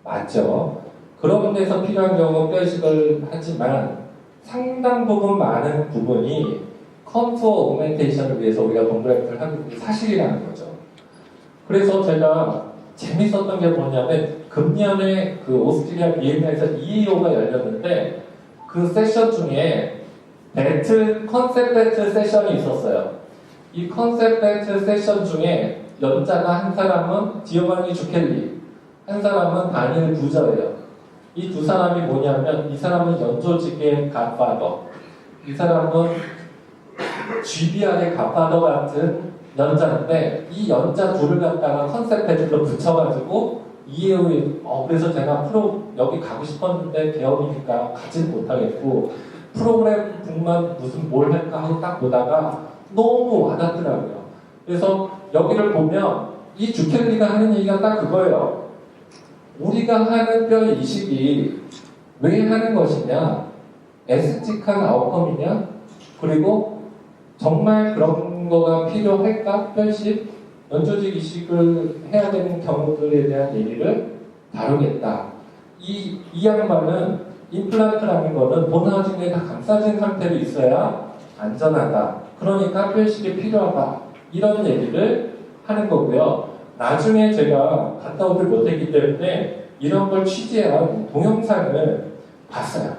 맞죠. 그런 데서 필요한 경우 뼈이식을 하지만 상당 부분 많은 부분이 컨투어 오그멘테이션을 위해서 우리가 본그래프를 하는 게 사실이라는 거죠. 그래서 제가 재밌었던 게 뭐냐면 금년에 그 오스트리아 비엔나에서 EAO가 열렸는데 그 세션 중에 컨셉 배틀 세션이 있었어요. 이 컨셉 배틀 세션 중에 연자가 한 사람은 지오반니 주켈리, 한 사람은 다니엘 부저예요. 이 두 사람이 뭐냐면 이 사람은 연조직의 갓파더, 이 사람은 GBR의 갓파더 같은 연자인데 이 연자 둘을 갖다가 컨셉 배틀로 붙여가지고 이해우에 그래서 제가 여기 가고 싶었는데 개업이니까 가지는 못하겠고 프로그램 북만 무슨 뭘 할까 하고 딱 보다가 너무 와닿더라고요. 그래서 여기를 보면 이 주켈리가 하는 얘기가 딱 그거예요. 우리가 하는 뼈 이식이 왜 하는 것이냐? 에스틱한 아웃컴이냐? 그리고 정말 그런 거가 필요할까? 뼈이식, 연조직 이식을 해야 되는 경우들에 대한 얘기를 다루겠다. 이 양반은 임플란트라는 거는 본 하우징에 다 감싸진 상태로 있어야 안전하다. 그러니까 뼈이식이 필요하다. 이런 얘기를 하는 거고요. 나중에 제가 갔다 오질 못했기 때문에 이런 걸 취재한 동영상을 봤어요.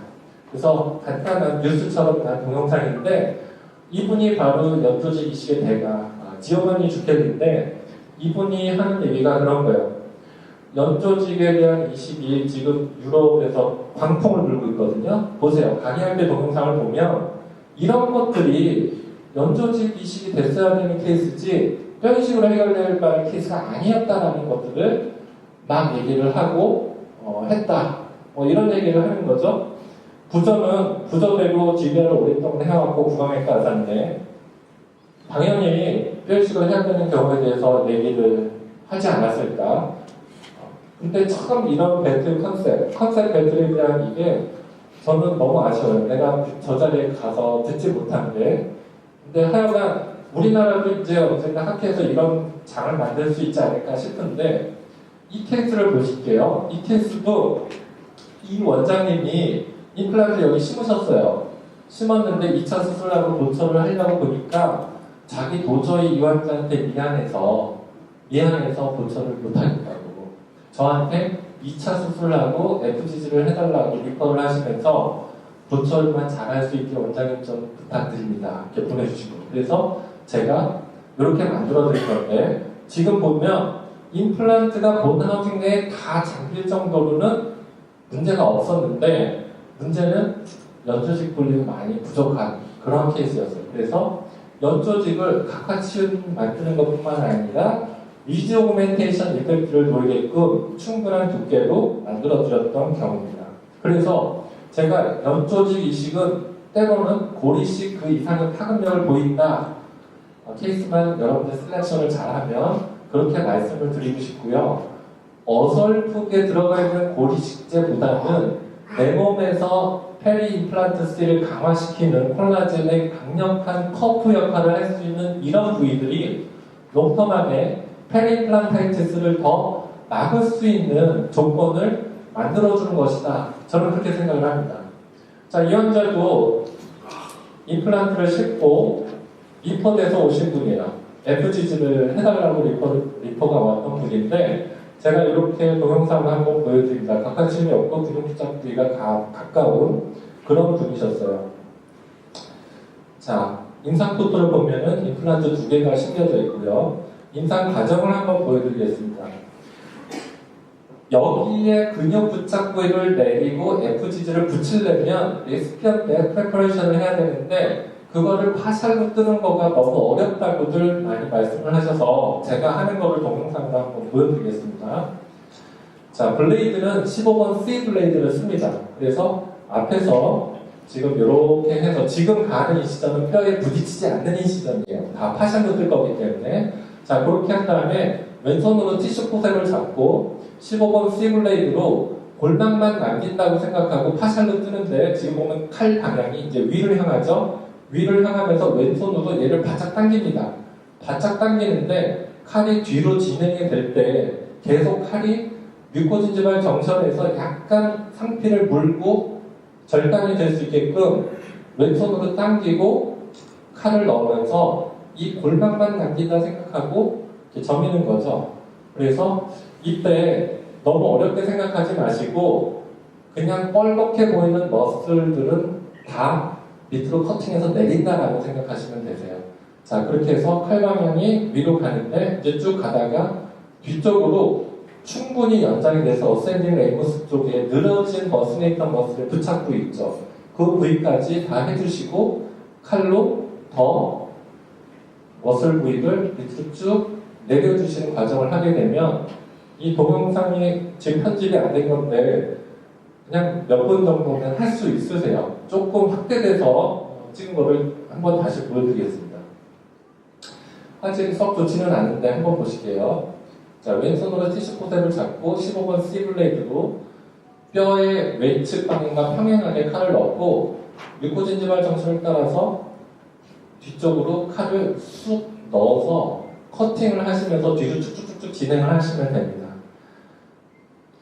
그래서 간단한 뉴스처럼 난 동영상인데 이분이 바로 연조직 이식의 대가 지오반니 주켈리인데 이분이 하는 얘기가 그런 거예요. 연조직에 대한 이식이 지금 유럽에서 광풍을 불고 있거든요. 보세요. 강의할 때 동영상을 보면 이런 것들이 연조직 이식이 됐어야 되는 케이스지 뼈 이식으로 해결될 만한 케이스가 아니었다라는 것들을 막 얘기를 하고 했다. 이런 얘기를 하는 거죠. 부저대로 GBR을 오랫동안 해왔고 구강외과 의사인데 당연히 뼈 이식을 해야 되는 경우에 대해서 얘기를 하지 않았을까. 근데 처음 이런 컨셉 배틀에 대한 이게 저는 너무 아쉬워요. 내가 저 자리에 가서 듣지 못한 게. 근데 하여간 우리나라도 이제 언젠가 학회에서 이런 장을 만들 수 있지 않을까 싶은데 이 케이스를 보실게요. 이 케이스도 이 원장님이 임플란트 여기 심으셨어요. 심었는데 2차 수술하고 도처를 하려고 보니까 자기 도저히 이 환자한테 미안해서 도처를 못하겠다고 저한테 2차 수술하고 FGG를 해달라고 리퍼를 하시면서 도처만 잘할 수 있게 원장님 좀 부탁드립니다. 이렇게 보내주시고 그래서 제가 이렇게 만들어드린 건데 지금 보면 임플란트가 본 하우징 내에 다 잠길 정도로는 문제가 없었는데 문제는 연조직 분리가 많이 부족한 그런 케이스였어요. 그래서 연조직을 각화치운 만드는 것뿐만 아니라 리지오그멘테이션 이펙트를 보이게끔 충분한 두께로 만들어드렸던 경우입니다. 그래서 제가 연조직 이식은 때로는 고리식 그 이상의 파급력을 보인다. 케이스만 여러분들 셀렉션을 잘하면 그렇게 말씀을 드리고 싶고요. 어설프게 들어가 있는 고리식제보다는 내 몸에서 페리 임플란트 스틸을 강화시키는 콜라겐의 강력한 커프 역할을 할 수 있는 이런 부위들이 롱텀 안에 페리 임플란타이티스를 더 막을 수 있는 조건을 만들어주는 것이다. 저는 그렇게 생각을 합니다. 자, 이 환자도 임플란트를 싣고 리퍼돼서 오신 분이에요. FGG를 해달라고 리퍼가 왔던 분인데 제가 이렇게 동영상을 한번 보여드립니다. 각화침이 없고 근육주장 부위가 가까운 그런 분이셨어요. 자, 임상 포토를 보면은 임플란트 2개가 심겨져 있고요. 임상 과정을 한번 보여드리겠습니다. 여기에 근육 부착 부위를 내리고 FGG를 붙이려면 레시피언트에 프레퍼레이션을 해야 되는데 그거를 파샬로 뜨는 거가 너무 어렵다고들 많이 말씀을 하셔서 제가 하는 거를 동영상으로 한번 보여드리겠습니다. 자, 블레이드는 15번 C 블레이드를 씁니다. 그래서 앞에서 지금 이렇게 해서 지금 가는 이 시점은 뼈에 부딪히지 않는 이 시점이에요. 다 파샬로 뜰 거기 때문에. 자, 그렇게 한 다음에 왼손으로 티슈 포셉을 잡고 15번 C 블레이드로 골망만 남긴다고 생각하고 파샬로 뜨는데 지금 보면 칼 방향이 이제 위를 향하죠. 위를 향하면서 왼손으로 얘를 바짝 당깁니다. 바짝 당기는데 칼이 뒤로 진행이 될 때 계속 칼이 뮤코진지발 정선에서 약간 상피를 물고 절단이 될 수 있게끔 왼손으로 당기고 칼을 넣으면서 이 골반만 남긴다 생각하고 이렇게 저미는 거죠. 그래서 이때 너무 어렵게 생각하지 마시고 그냥 뻘겋게 보이는 머슬들은 다 밑으로 커팅해서 내린다라고 생각하시면 되세요. 자, 그렇게 해서 칼 방향이 위로 가는데 이제 쭉 가다가 뒤쪽으로 충분히 연장이 돼서 어센딩 레이머스 쪽에 늘어진 머스네이터 머슬의 부착 부위 있죠. 그 부위까지 다 해주시고 칼로 더 머슬 부위를 밑으로 쭉 내려주시는 과정을 하게 되면 이 동영상이 지금 편집이 안 된 건데 그냥 몇 분 정도는 할 수 있으세요. 조금 확대돼서 찍은 거를 한번 다시 보여드리겠습니다. 화질이 썩 좋지는 않은데 한번 보실게요. 자, 왼손으로 티슈 포셉을 잡고 15번 C 블레이드로 뼈의 왼측 방향과 평행하게 칼을 넣고 뮤코진지발 정선을 따라서 뒤쪽으로 칼을 쑥 넣어서 커팅을 하시면서 뒤로 쭉쭉쭉쭉 진행을 하시면 됩니다.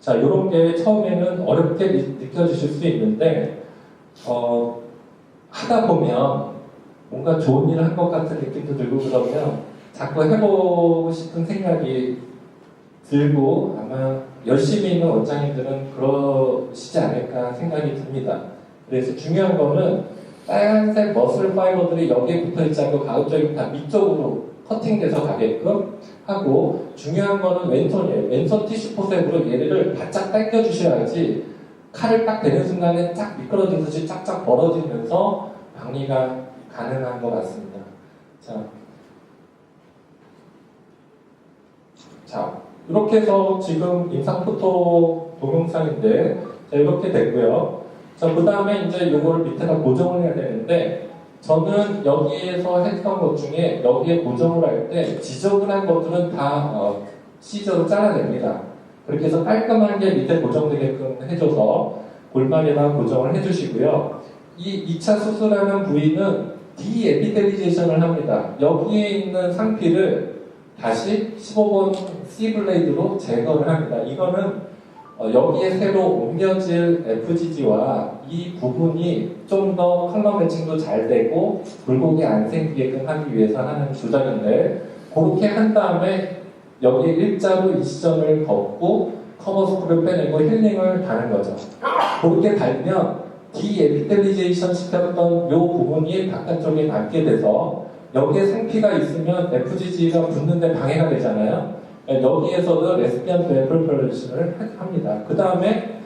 자, 이런 게 처음에는 어렵게 느껴지실 수 있는데 하다 보면 뭔가 좋은 일을 한 것 같은 느낌도 들고 그러면 자꾸 해보고 싶은 생각이 들고 아마 열심히 있는 원장님들은 그러시지 않을까 생각이 듭니다. 그래서 중요한 거는 빨간색 머슬 파이버들이 여기에 붙어 있지 않고 가급적이면 다 밑쪽으로 커팅돼서 가게끔 하고 중요한 거는 왼손이에요. 왼손 티슈 포셉으로 얘를 바짝 당겨주셔야지 칼을 딱 대는 순간에 쫙 미끄러지듯이 쫙쫙 벌어지면서 박리가 가능한 것 같습니다. 자, 이렇게 해서 지금 임상포토 동영상인데 자, 이렇게 됐고요. 자, 그 다음에 이제 이거를 밑에다 고정을 해야 되는데 저는 여기에서 했던 것 중에 여기에 고정을 할 때 지저분한 것들은 다 시저로 잘라냅니다. 그렇게 해서 깔끔하게 밑에 고정되게끔 해줘서 골반에다 고정을 해주시고요. 이 2차 수술하는 부위는 디에피델리제이션을 합니다. 여기에 있는 상피를 다시 15번 C 블레이드로 제거를 합니다. 이거는 여기에 새로 옮겨질 FGG와 이 부분이 좀 더 컬러 매칭도 잘 되고 굴곡이 안 생기게끔 하기 위해서 하는 조작인데 그렇게 한 다음에 여기 일자로 이 시점을 걷고 커버 스크를 빼내고 힐링을 다는 거죠. 그렇게 달면 디에피델리제이션 시켰던 이 부분이 바깥쪽에 남게 돼서 여기에 상피가 있으면 FGG가 붙는데 방해가 되잖아요. 여기에서도 레시피언트 프리퍼레이션을 합니다. 그 다음에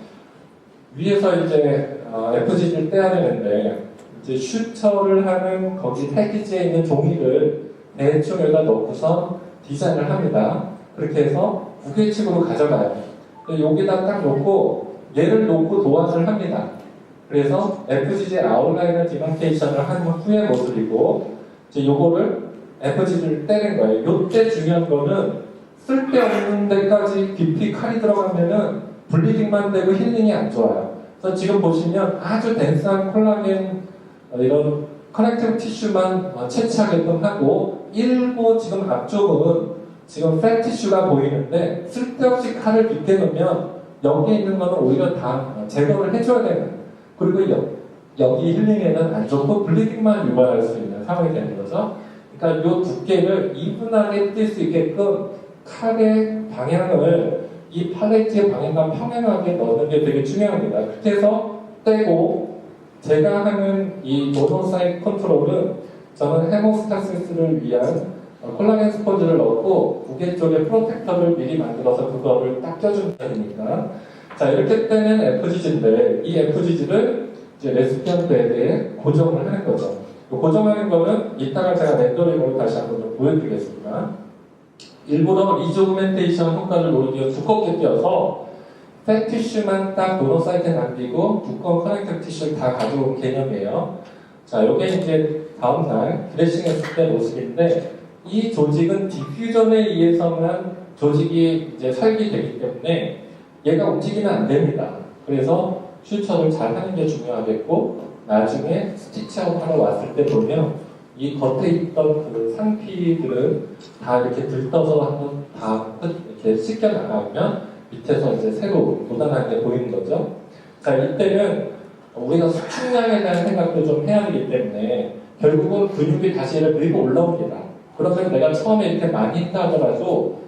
위에서 이제 FGG를 떼야 되는데 이제 슈처를 하는 거기 패키지에 있는 종이를 대충 여기다 넣고선 디자인을 합니다. 그렇게 해서 무게측으로 가져가요. 여기다 딱 놓고 얘를 놓고 도화를 합니다. 그래서 FGG 아웃라인을 디마케이션을 한 후의 모습이고 이제 요거를 FGG를 떼는 거예요. 요때 중요한 거는 쓸데없는 데까지 깊이 칼이 들어가면은 블리딩만 되고 힐링이 안 좋아요. 그래서 지금 보시면 아주 덴스한 콜라겐 이런 커넥티브 티슈만 채취하게끔 하고 일부 지금 앞쪽은 지금 팩 티슈가 보이는데 쓸데없이 칼을 깊게 넣으면 여기에 있는 거는 오히려 다 제거를 해줘야 되는 그리고 여기 힐링에는 안 좋고 블리딩만 유발할 수 있는 상황이 되는 거죠. 그러니까 이 두께를 이분하게 뜰 수 있게끔 칼의 방향을 이 팔레트의 방향과 평행하게 넣는 게 되게 중요합니다. 그렇게 해서 떼고 제가 하는 이 모노사이트 컨트롤은 저는 헤모스타시스를 위한 콜라겐 스펀지를 넣고 무게 쪽에 프로텍터를 미리 만들어서 그거를 딱 껴주면 되니까. 자, 이렇게 뜨는 FGG인데 이 FGG를 이제 레시피언 베드에 고정을 하는 거죠. 고정하는 거는 이따가 제가 렌더링으로 다시 한번 좀 보여드리겠습니다. 일부러 리조그멘테이션 효과를 노리기 위해 두껍게 띄어서 팩 티슈만 딱 도너 사이트에 남기고 두꺼운 커넥터 티슈를 다 가져온 개념이에요. 자, 이게 이제 다음날 드레싱했을 때 모습인데 이 조직은 디퓨전에 의해서만 조직이 이제 설계되기 때문에 얘가 움직이면 안 됩니다. 그래서 슈처를 잘 하는 게 중요하겠고 나중에 스티치아웃 하러 왔을 때 보면 이 겉에 있던 그 상피들은 다 이렇게 들떠서 한번 다 이렇게 씻겨 나가면 밑에서 이제 새로 돋아나게 보이는 거죠. 자, 이때는 우리가 수축량에 대한 생각도 좀 해야 되기 때문에 결국은 근육이 다시 얘를 밀고 올라옵니다. 그러면 내가 처음에 이렇게 많이 했다 하더라도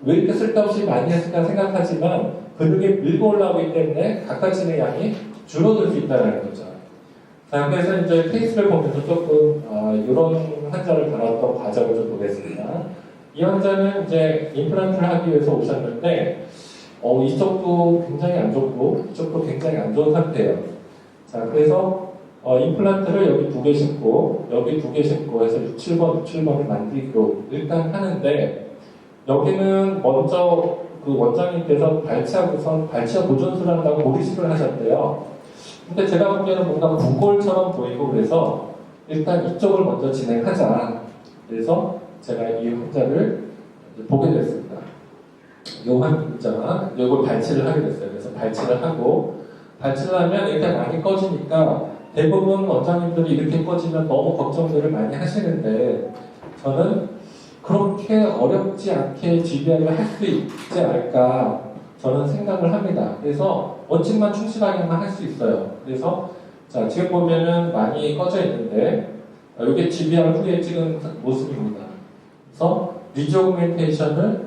왜 이렇게 쓸데없이 많이 했을까 생각하지만 근육이 밀고 올라오기 때문에 각가지의 양이 줄어들 수 있다는 거죠. 자, 그래서 이제 케이스를 보면서 조금 이런 환자를 다뤘던 과정을 좀 보겠습니다. 이 환자는 이제 임플란트를 하기 위해서 오셨는데 이쪽도 굉장히 안 좋고 이쪽도 굉장히 안 좋은 상태예요. 자, 그래서 임플란트를 여기 2개 심고 여기 2개 심고 해서 6, 7번, 6, 7번을 만들기로 일단 하는데 여기는 먼저 그 원장님께서 발치하고선 발치와 보존술을 한다고 모리식을 하셨대요. 근데 제가 보기에는 뭔가 구골처럼 보이고 그래서 일단 이쪽을 먼저 진행하자. 그래서 제가 이 환자를 보게 됐습니다. 이 환자, 이걸 발치를 하게 됐어요. 그래서 발치를 하고 발치를 하면 이렇게 많이 꺼지니까 대부분 원장님들이 이렇게 꺼지면 너무 걱정들을 많이 하시는데 저는 그렇게 어렵지 않게 GBR을 할 수 있지 않을까 저는 생각을 합니다. 그래서 원칙만 충실하게만 할 수 있어요. 그래서 자, 지금 보면은 많이 꺼져 있는데 이게 GBR 후에 찍은 모습입니다. 그래서 리조그멘테이션을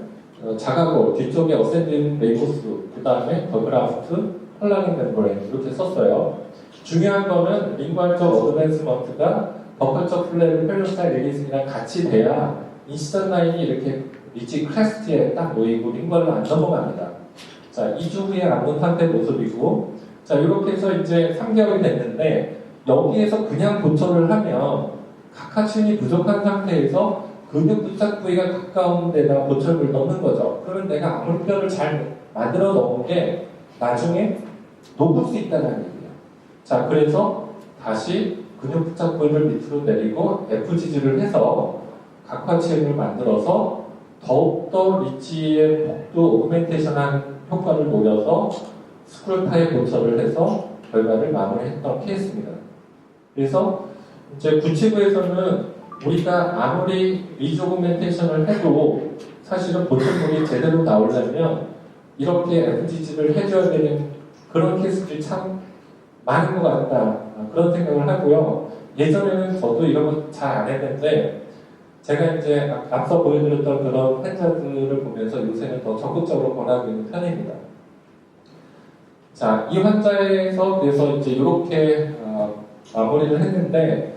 자가골 뒤쪽에 어센딩 레이코스 그 다음에 더그라프트 콜라겐 멤브레인 이렇게 썼어요. 중요한 거는 링괄적 어드밴스먼트가 버컬적 플레이를 펠로사이 리리즈랑 같이 돼야 인시전 라인이 이렇게 리치 크레스트에 딱 놓이고 링괄로 안 넘어갑니다. 자, 2주 후에 남은 상태 모습이고 자, 이렇게 해서 이제 3개월이 됐는데 여기에서 그냥 보초를 하면 카카춘이 부족한 상태에서 근육 부착 부위가 가까운 데다 보철을 넣는 거죠. 그러면 내가 아물뼈를 잘 만들어 놓은 게 나중에 높을 수 있다는 얘기예요. 자, 그래서 다시 근육 부착 부위를 밑으로 내리고 FGG를 해서 각화체를 만들어서 더욱더 리치의 폭도 오그멘테이션한 효과를 노려서 스크루타입 보철을 해서 결과를 마무리했던 케이스입니다. 그래서 이제 구치부에서는 우리가 아무리 리조그멘테이션을 해도 사실은 보철물이 제대로 나오려면 이렇게 FGG를 해줘야 되는 그런 케이스들이 참 많은 것 같다 그런 생각을 하고요. 예전에는 저도 이런 거 잘 안 했는데 제가 이제 앞서 보여드렸던 그런 환자들을 보면서 요새는 더 적극적으로 권하고 있는 편입니다. 자, 이 환자에서 그래서 이제 이렇게 마무리를 했는데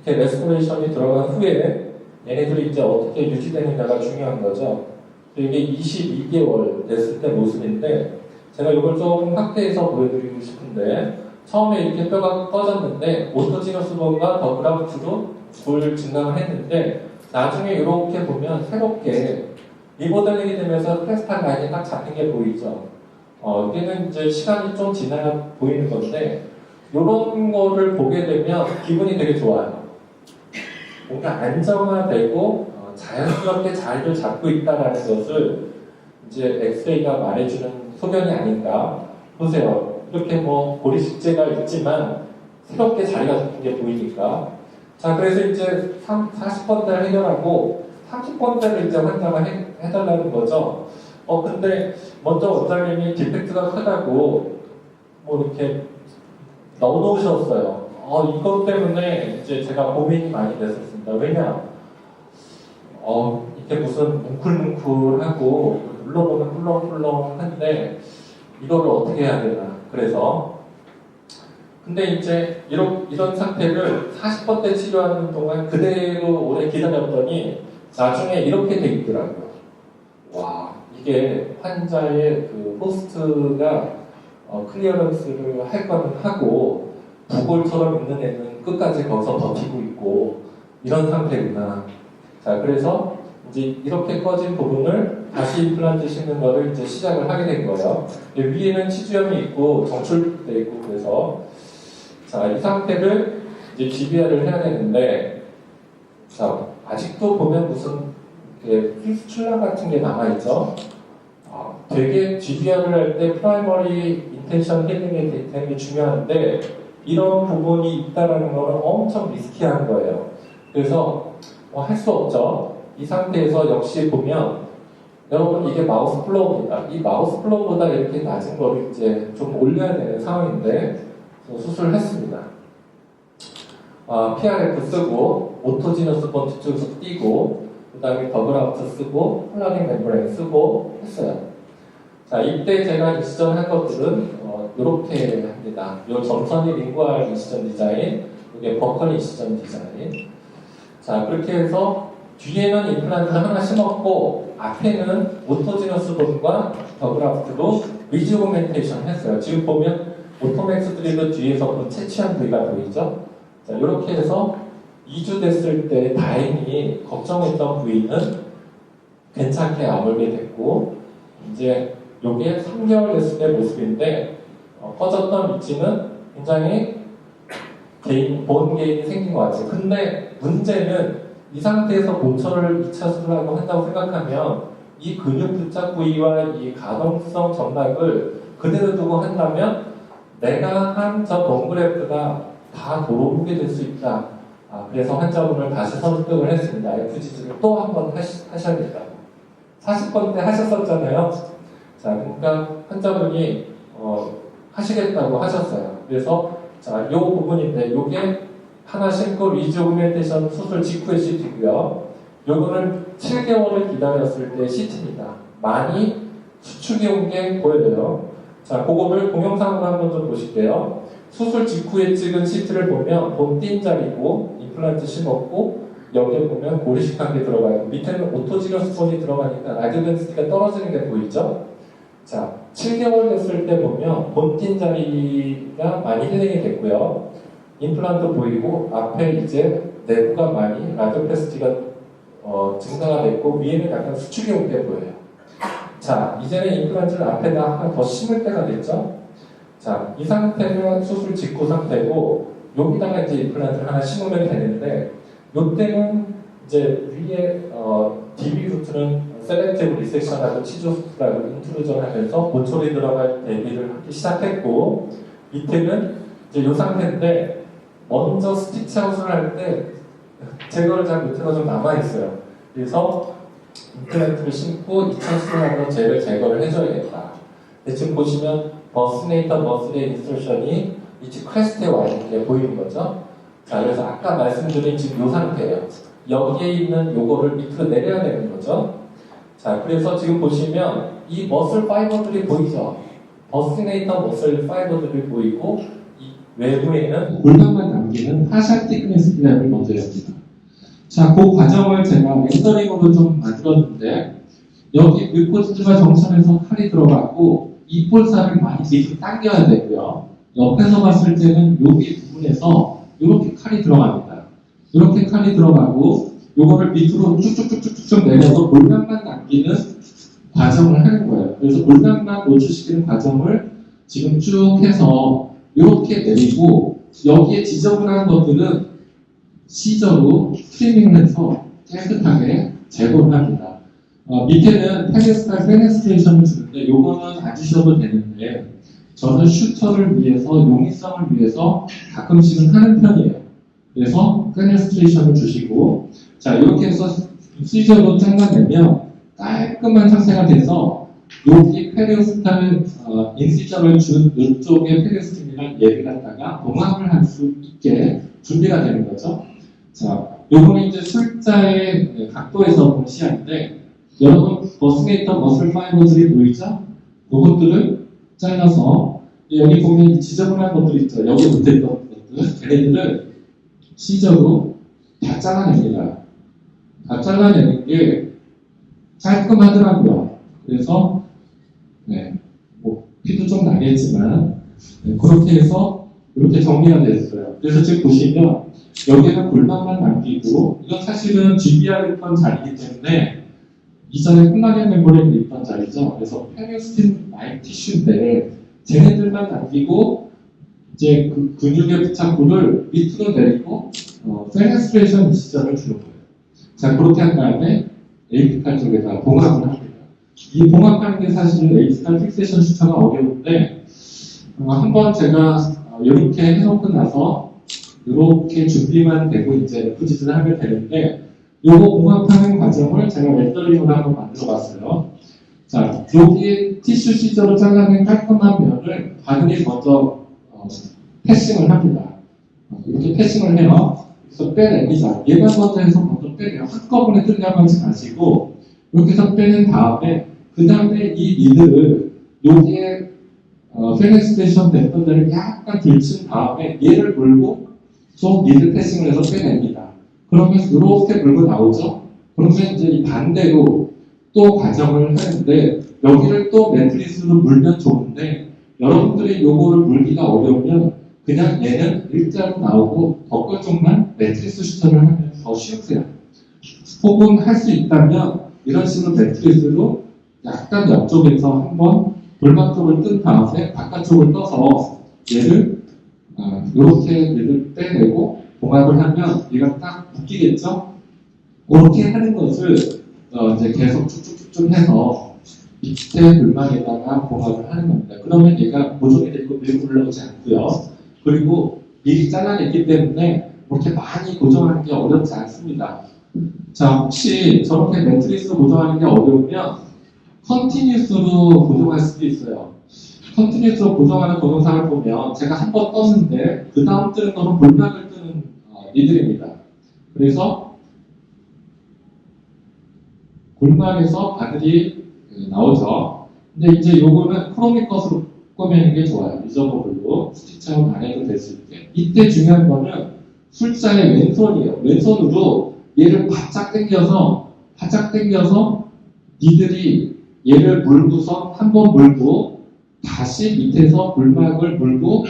이렇게 레스토레이션이 들어간 후에 얘네들이 이제 어떻게 유지되느냐가 중요한 거죠. 이게 22개월 됐을 때 모습인데 제가 이걸 조금 확대해서 보여드리고 싶은데 처음에 이렇게 뼈가 꺼졌는데 오토지너스본과 더그라프트로 골 증강을 했는데 나중에 이렇게 보면 새롭게 리모델링이 되면서 크레스탈 라인이 딱 잡힌 게 보이죠. 이게는 이제 시간이 좀 지나야 보이는 건데 이런 거를 보게 되면 기분이 되게 좋아요. 뭔가 안정화되고 자연스럽게 자리를 잡고 있다는 것을 이제 엑스레이가 말해주는 소견이 아닌가. 보세요. 이렇게 뭐 고리식재가 있지만 새롭게 자리가 잡힌 게 보이니까. 자, 그래서 이제 40번대를 해결하고 30번대를 이제 환자가 해달라는 거죠. 근데 먼저 원장님이 디펙트가 크다고 뭐 이렇게 넣어놓으셨어요. 이것 때문에 이제 제가 고민이 많이 됐었습니다. 왜냐? 이게 무슨 뭉클뭉클하고 눌러보면 꿀렁꿀렁한데 이거를 어떻게 해야 되나. 그래서 근데 이제 이런 상태를 40번대 치료하는 동안 그대로 오래 기다렸더니 나중에 이렇게 돼 있더라고요. 와, 이게 환자의 그 호스트가 클리어런스를 할 거는 하고 부골처럼 있는 애는 끝까지 거기서 버티고 있고 이런 상태구나. 자, 그래서 이제 이렇게 꺼진 부분을 다시 임플란트 심는 거를 이제 시작을 하게 된 거예요. 위에는 치주염이 있고 정출돼 있고 그래서 자, 이 상태를 이제 GBR을 해야 되는데 자, 아직도 보면 무슨 피스출라 같은 게 남아있죠. 되게 GBR을 할 때 프라이머리 인텐션 힐링이 되는 게 중요한데 이런 부분이 있다는 거는 엄청 리스키한 거예요. 그래서 할 수 없죠. 이 상태에서 역시 보면 여러분 이게 마우스 플로우입니다. 이 마우스 플로우보다 이렇게 낮은 거를 이제 좀 올려야 되는 상황인데 수술을 했습니다. PRF 쓰고 오토지너스 본 뒤쪽에서 띄고 그 다음에 더그라우트 쓰고 콜라겐 멤브레인 쓰고 했어요. 자, 이때 제가 이시전 한 것들은 이렇게 합니다. 요 점선이 링구알 이시전 디자인, 이게 버커니 이시전 디자인. 자, 그렇게 해서 뒤에는 임플란트를 하나 심었고 앞에는 오토지너스 본과 더그라프트로 리주그멘테이션 했어요. 지금 보면 오토맥스들도 뒤에서 채취한 부위가 보이죠? 자, 이렇게 해서 2주 됐을 때 다행히 걱정했던 부위는 괜찮게 아물게 됐고 이제 요게 3개월 됐을 때 모습인데 꺼졌던 위치는 굉장히 본 개인이 생긴 것 같아요. 근데 문제는 이 상태에서 고철을 2차 수술하고 한다고 생각하면 이 근육 부착 부위와 이 가동성 점막을 그대로 두고 한다면 내가 한 저 본그래프가 다 돌아오게 될 수 있다. 그래서 환자분을 다시 설득을 했습니다. FGG를 또 한 번 하셔야겠다고. 40번 때 하셨었잖아요. 자, 그러니까 환자분이 하시겠다고 하셨어요. 그래서 자, 요 부분인데 요게 하나 심고 리주그멘테이션 수술 직후의 CT고요. 요거는 7개월을 기다렸을 때 CT입니다. 많이 수축이 온 게 보여요. 자, 그거를 동영상으로 한번 좀 보실게요. 수술 직후에 찍은 CT를 보면 본 띈 자리고 임플란트 심었고 여기에 보면 고리식한 게 들어가요. 밑에는 오토지너스 본이 들어가니까 라디오 덴시티가 떨어지는 게 보이죠? 자, 7개월 됐을 때 보면 본 띈 자리가 많이 힐링이 됐고요. 임플란트 보이고 앞에 이제 내부가 많이 라디오 페스티가 증가가 됐고 위에는 약간 수축이 온 게 보여요. 자, 이제는 임플란트를 앞에다 하나 더 심을 때가 됐죠? 자, 이 상태는 수술 직후 상태고 여기다가 이제 임플란트를 하나 심으면 되는데 이때는 이제 위에 DB 루트는 셀렉티브 리섹션하고 치주 수술하고 인트루전 하면서 보초리 들어갈 대비를 하기 시작했고 밑에는 이제 이 상태인데 먼저 스티치 아웃을 할 때 제거를 잘 못해서 좀 남아있어요. 그래서 임플란트를 심고 2차 수술하고 제거를 해줘야겠다. 지금 보시면 버스네이터 머슬의 인스트럭션이 이치 크레스트에 와 있는 게 보이는 거죠. 자, 그래서 아까 말씀드린 지금 이 상태예요. 여기에 있는 요거를 밑으로 내려야 되는 거죠. 자, 그래서 지금 보시면 이 머슬 파이버들이 보이죠. 버스네이터 머슬 파이버들이 보이고 이 외부에는 골반만 남기는 파샬 티크니스 플랩을 먼저 합니다. 자, 그 과정을 제가 렌더링으로 좀 만들었는데 여기 뮤코지와 정선에서 칼이 들어갔고 이 볼살을 많이 밑으로 당겨야 되고요. 옆에서 봤을 때는 여기 부분에서 이렇게 칼이 들어갑니다. 이렇게 칼이 들어가고 요거를 밑으로 쭉쭉쭉쭉쭉 내려서 골반만 남기는 과정을 하는 거예요. 그래서 골반만 노출시키는 과정을 지금 쭉 해서 이렇게 내리고 여기에 지저분한 것들은 시저로 트리밍을 해서 깨끗하게 제거를 합니다. 밑에는 페네스탈 페네스트레이션을 주는데 요거는 안 주셔도 되는데 저는 슈터를 위해서 용이성을 위해서 가끔씩은 하는 편이에요. 그래서 페네스트레이션을 주시고 자 이렇게 해서 시저로 잘라내면 깔끔한 상태가 돼서 여기 페리오스탈 인시저를 준 이쪽에 페리오스탈이랑 얘를 갖다가 봉합을 할 수 있게 준비가 되는 거죠. 자, 요거는 이제 술자의 각도에서 본 시야인데 여러분 버스네이터 머슬 파이버들이 보이죠? 그것들을 잘라서 여기 보면 지저분한 것들 있죠. 여기 못했던 것들. 걔네들을 시저로 다 잘라냅니다. 다 잘라내는 게 깔끔하더라고요. 그래서 네, 뭐 피도 좀 나겠지만 네, 그렇게 해서 이렇게 정리가 됐어요. 그래서 지금 보시면 여기는 골반만 남기고 이건 사실은 GBR에 있던 자리이기 때문에 이전에 콜라겐 멤브레인에 있던 자리죠. 그래서 페니스틴 마이 티슈인데 쟤네들만 남기고 이제 그 근육의 부착부를 밑으로 내리고 페네스트레이션 시전을 주는 거예요. 자, 그렇게 한 다음에 에이피칼 쪽에다 봉합을 합니다. 이 봉합하는 게 사실 에이피칼 픽세이션 수차가 어려운데 한번 제가 이렇게 해놓고 나서 이렇게 준비만 되고 이제 푸짓을 하면 되는데 요거 봉합하는 과정을 제가 렌더링으로 한번 만들어 봤어요. 자, 여기에 티슈 시저로 잘라낸 깔끔한 면을 바늘이 먼저 패싱을 합니다. 이렇게 패싱을 해요. 그래서 빼냅니다. 얘가 먼저 해서 먼저 빼내요. 한꺼번에 뜨려고 하지 마시고 이렇게 해서 빼낸 다음에 그 다음에 이 니들을 여기에 페네스트레이션 됐던 데를 약간 들친 다음에 얘를 물고 또 니들 패싱을 해서 빼냅니다. 그러면 이렇게 물고 나오죠. 그러면 이제 이 반대로 또 과정을 하는데 여기를 또 매트리스로 물면 좋은데 여러분들이 요거를 물기가 어려우면 그냥 얘는 일자로 나오고 덧글 쪽만 매트리스 슈터를 하면 더 쉬우세요. 혹은 할 수 있다면 이런 식으로 매트리스로 약간 옆쪽에서 한번 골반 쪽을 뜬 다음에 바깥쪽을 떠서 얘를 이렇게 얘를 빼내고 봉합을 하면 얘가 딱 묶이겠죠? 그렇게 하는 것을 이제 계속 쭉쭉쭉 해서 밑에 골반에다가 봉합을 하는 겁니다. 그러면 얘가 고정이 되고 밀고 올라오지 않고요. 그리고 미리 잘라냈기 때문에 그렇게 많이 고정하는 게 어렵지 않습니다. 자, 혹시 저렇게 매트리스 고정하는 게 어려우면 컨티뉴스로 고정할 수도 있어요. 컨티뉴스로 고정하는 동영상을 보면 제가 한 번 떴는데 그 다음 뜨는 거는 골반을 뜨는 니들입니다. 그래서 골반에서 바늘이 나오죠. 근데 이제 요거는 크로미 컷으로 꼬매는 게 좋아요. 리저버블로 스티치아웃 안 해도 됐을 때. 이때 중요한 거는 술자의 왼손이에요. 왼손으로 얘를 바짝 당겨서 니들이 얘를 물고서 한 번 물고 다시 밑에서 골막을 물고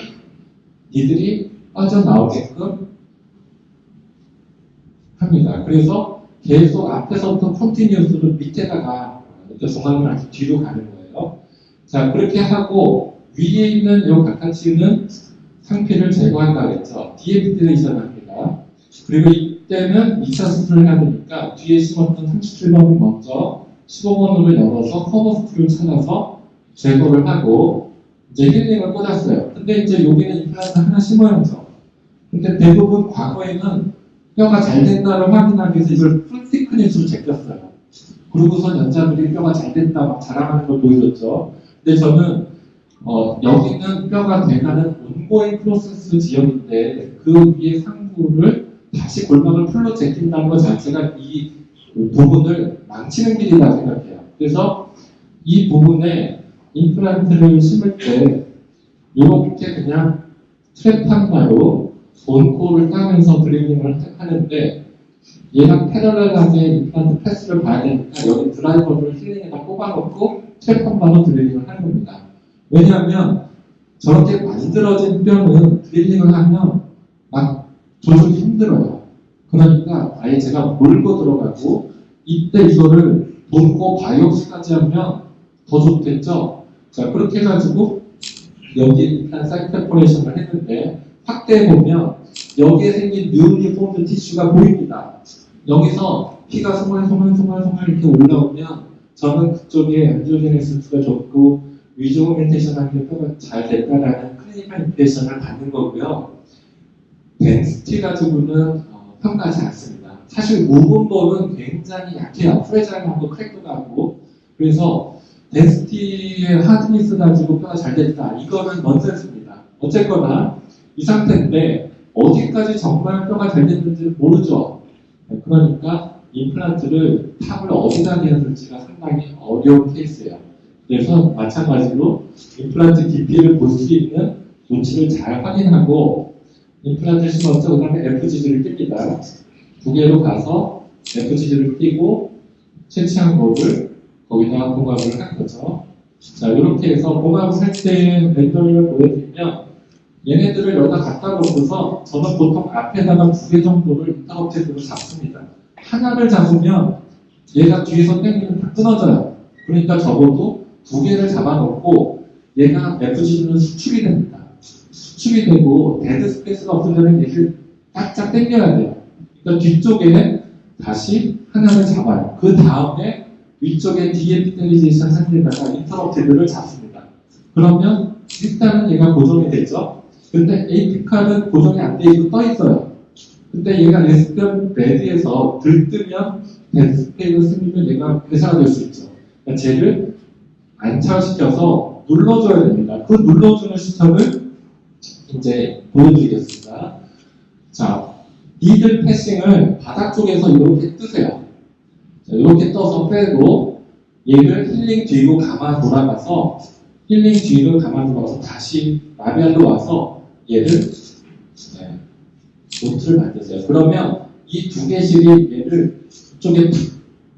니들이 빠져나오게끔 합니다. 그래서 계속 앞에서부터 컨티뉴스로 밑에다가 종합을 아주 뒤로 가는 거예요. 자, 그렇게 하고 위에 있는 이 각하치는 상피를 제거한다 그랬죠. 디에피딜레이션 합니다. 그리고 이때는 2차 수술을 해야 되니까 뒤에 심었던 37번을 먼저 15번으로 열어서 커버 스크를 찾아서 제거를 하고 이제 힐링을 꽂았어요. 근데 이제 여기는 임플란트 하나 심어야죠. 근데 대부분 과거에는 뼈가 잘 된다를 확인하기 위해서 이걸 풀티크닛으로 제꼈어요. 그러고서 연자들이 뼈가 잘 된다 막 자랑하는 걸 보여줬죠. 근데 저는 여기는 뼈가 돼가는 온고잉 프로세스 지역인데 그 위에 상부를 다시 골반을 풀로 제낀다는 것 자체가 이 부분을 망치는 길이라고 생각해요. 그래서 이 부분에 임플란트를 심을 때 이렇게 그냥 트랩판가로 본코를 따면서 드리링을 하는데 얘랑 패러렐하게 임플란트 패스를 봐야 되니까 여기 드라이버를 힐링에다 꼽아놓고 트랩판가로 드리링을 하는 겁니다. 왜냐하면 저렇게 만들어진 뼈는 드릴링을 하면 막 조절이 힘들어요. 그러니까 아예 제가 몰고 들어가고 이때 이거를 본코 바이옵시까지 하면 더 좋겠죠. 자, 그렇게 해가지고 여기 일단 사이트 페퍼레이션을 했는데 확대해보면 여기에 생긴 뉴리 폼드 티슈가 보입니다. 여기서 피가 소말소말 이렇게 올라오면 저는 그쪽에 안지오제네시스가 좋고 위조오멘테이션 하는 게 뼈가 잘 됐다라는 클리니컬 임프레션을 받는 거고요. 덴시티 가지고는 평가하지 않습니다. 사실 무분볼은 굉장히 약해요. 프레자일하고 크랙도 나고 그래서 덴시티의 하드니스 가지고 뼈가 잘 됐다. 이거는 넌센스입니다. 어쨌거나 이 상태인데 어디까지 정말 뼈가 잘 됐는지 모르죠. 그러니까 임플란트를 탑을 어디다 내야 될지가 상당히 어려운 케이스예요. 그래서 마찬가지로 임플란트 깊이를 볼 수 있는 노치를 잘 확인하고 임플란트를 심었죠. 그 다음에 FGG를 띱니다. 두 개로 가서 FGG를 띄고 채취한 곱을 거기다가 봉합을 한 거죠. 자, 이렇게 해서 봉합을 할 때 렌더링을 보여드리면 얘네들을 여기다 갖다 놓고서 저는 보통 앞에다가 두 개 정도를 인터럽트로 잡습니다. 하나를 잡으면 얘가 뒤에서 당기면 다 끊어져요. 그러니까 적어도 두 개를 잡아놓고 얘가 FGG는 수축이 됩니다. 수축이 되고 데드 스페이스가 없으면 얘를 쫙쫙 당겨야 돼요. 그러니까 뒤쪽에 다시 하나를 잡아요. 그 다음에 위쪽에 디에피텔리제이션 한 데다가 인터럽트를 잡습니다. 그러면 일단은 얘가 고정이 되죠. 근데 에이피칼은 고정이 안 돼 있고 떠 있어요. 근데 얘가 레스피언 레드에서 들뜨면 데드스페이스 생기면 얘가 회사가 될 수 있죠. 그러니까 쟤를 안착시켜서 눌러줘야 됩니다. 그 눌러주는 시점을 이제 보여드리겠습니다. 자, 니들 패싱을 바닥 쪽에서 이렇게 뜨세요. 자, 이렇게 떠서 빼고 얘를 힐링 뒤로 감아 돌아가서 힐링 뒤로 감아 돌아가서 다시 라비알로 와서 얘를 노트를 만드세요. 그러면 이 두 개씩이 얘를 이쪽에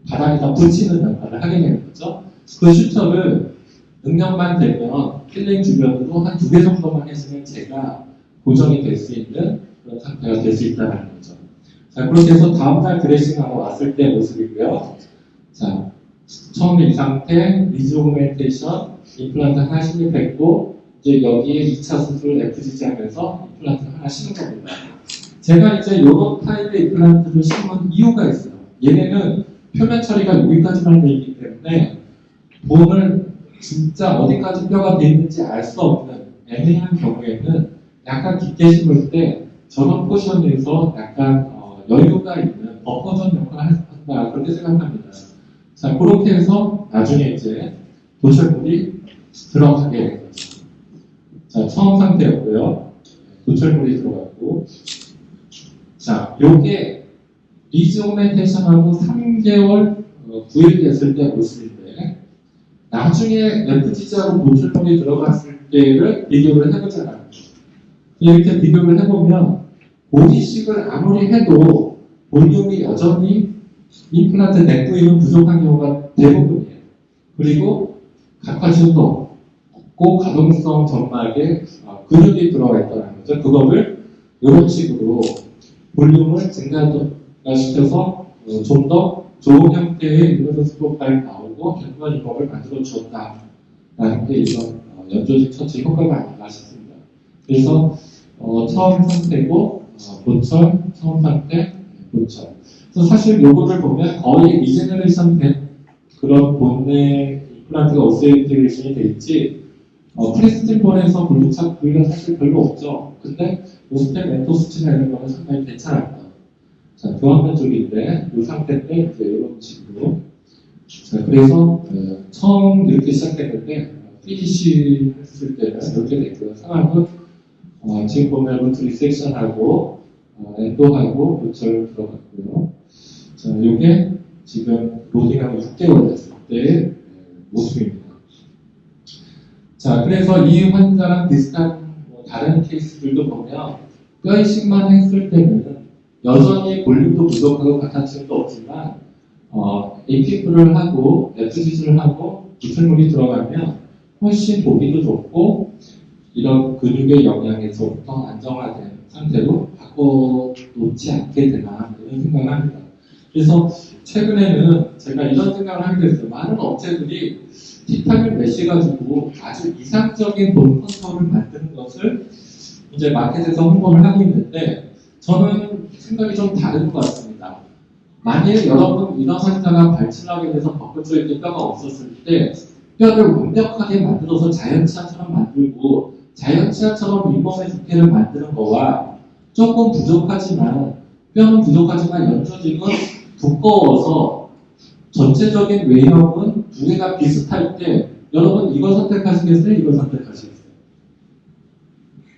바닥에다 붙이는 역할을 하게 되는 거죠. 그 슈터를 능력만 되면 힐링 주변으로 한 두 개 정도만 했으면 제가 고정이 될 수 있는 그런 상태가 될 수 있다는 거죠. 자, 그렇게 해서 다음날 드레싱하고 왔을 때 모습이고요. 자, 처음에 이 상태, 리즈오그멘테이션, 임플란트 하나 신입했고, 이제 여기에 2차 수술 FGG 하면서 임플란트 하나 심은 겁니다. 제가 이제 이런 타입의 임플란트를 심은 이유가 있어요. 얘네는 표면 처리가 여기까지만 돼 있기 때문에 본을 진짜 어디까지 뼈가 돼 있는지 알 수 없는 애매한 경우에는 약간 깊게 심을 때 저런 포션에서 약간 여유가 있는 버퍼전 역할을 한다 그렇게 생각합니다. 자, 그렇게 해서 나중에 이제 도철물이 들어가게 된 거죠. 자, 처음 상태였고요. 도철물이 들어갔고, 자, 요게 리즈오멘테이션하고 3개월 9일 됐을 때 모습인데, 나중에 FGG하고 도철물이 들어갔을 때를 비교를 해보잖아요. 이렇게 비교를 해보면 보디식을 아무리 해도 볼륨이 여전히 임플란트 내 부위는 부족한 경우가 대부분이에요. 그리고 각화지도 없고 가동성 점막에 근육이 들어가 있다는 거죠. 그거를 이런 식으로 볼륨을 증가시켜서 좀 더 좋은 형태의 유니버스 프로파일 나오고 견고한 이목을 만들어 주었다라는 게 이런 연조직 처치 효과가 아닌가 싶습니다. 그래서 처음 상태고 보철, 처음 상태, 보철. 그래서 사실 요거를 보면 거의 리제너레이션 된 그런 본내 임플란트가 오세인테그레이션이 돼 있지 프레스틴본에서 물리착 부위가 사실 별로 없죠. 근데 오스템 멘토수치나 이런 거는 상당히 괜찮았다. 자, 교환면 쪽인데 이 상태 때 이제 이런 식으로. 자, 그래서 처음 이렇게 시작했는데 피니시 했을 때는 이렇게 됐고요. 상황은 지금 보면 루트 리섹션하고 엔도하고 보철 들어갔고요. 자, 이게 지금 로딩하고 6개월 됐을 때의 모습입니다. 자, 그래서 이 환자랑 비슷한 다른 케이스들도 보면 뼈 이식만 했을 때는 여전히 볼륨도 부족하고 각화층도 없지만 APF를 하고 FGG를 하고 부출물이 들어가면 훨씬 보기도 좋고 이런 근육의 영향에서부터 안정화된 상태로 바꿔놓지 않게 되나 이런 생각을 합니다. 그래서 최근에는 제가 이런 생각을 하게 됐어요. 많은 업체들이 티타늄 메쉬 가지고 아주 이상적인 본 컨트롤을 만드는 것을 이제 마켓에서 홍보를 하고 있는데 저는 생각이 좀 다른 것 같습니다. 만일 여러분 이런 환자가 발치하게 돼서 벚꽃쪽에 뼈가 없었을 때 뼈를 완벽하게 만들어서 자연치아처럼 만들고 자연치아처럼 윗몸의 두께를 만드는 거와 조금 부족하지만 뼈는 부족하지만 연조직은 두꺼워서 전체적인 외형은 두 개가 비슷할 때 여러분 이걸 선택하시겠어요? 이걸 선택하시겠어요?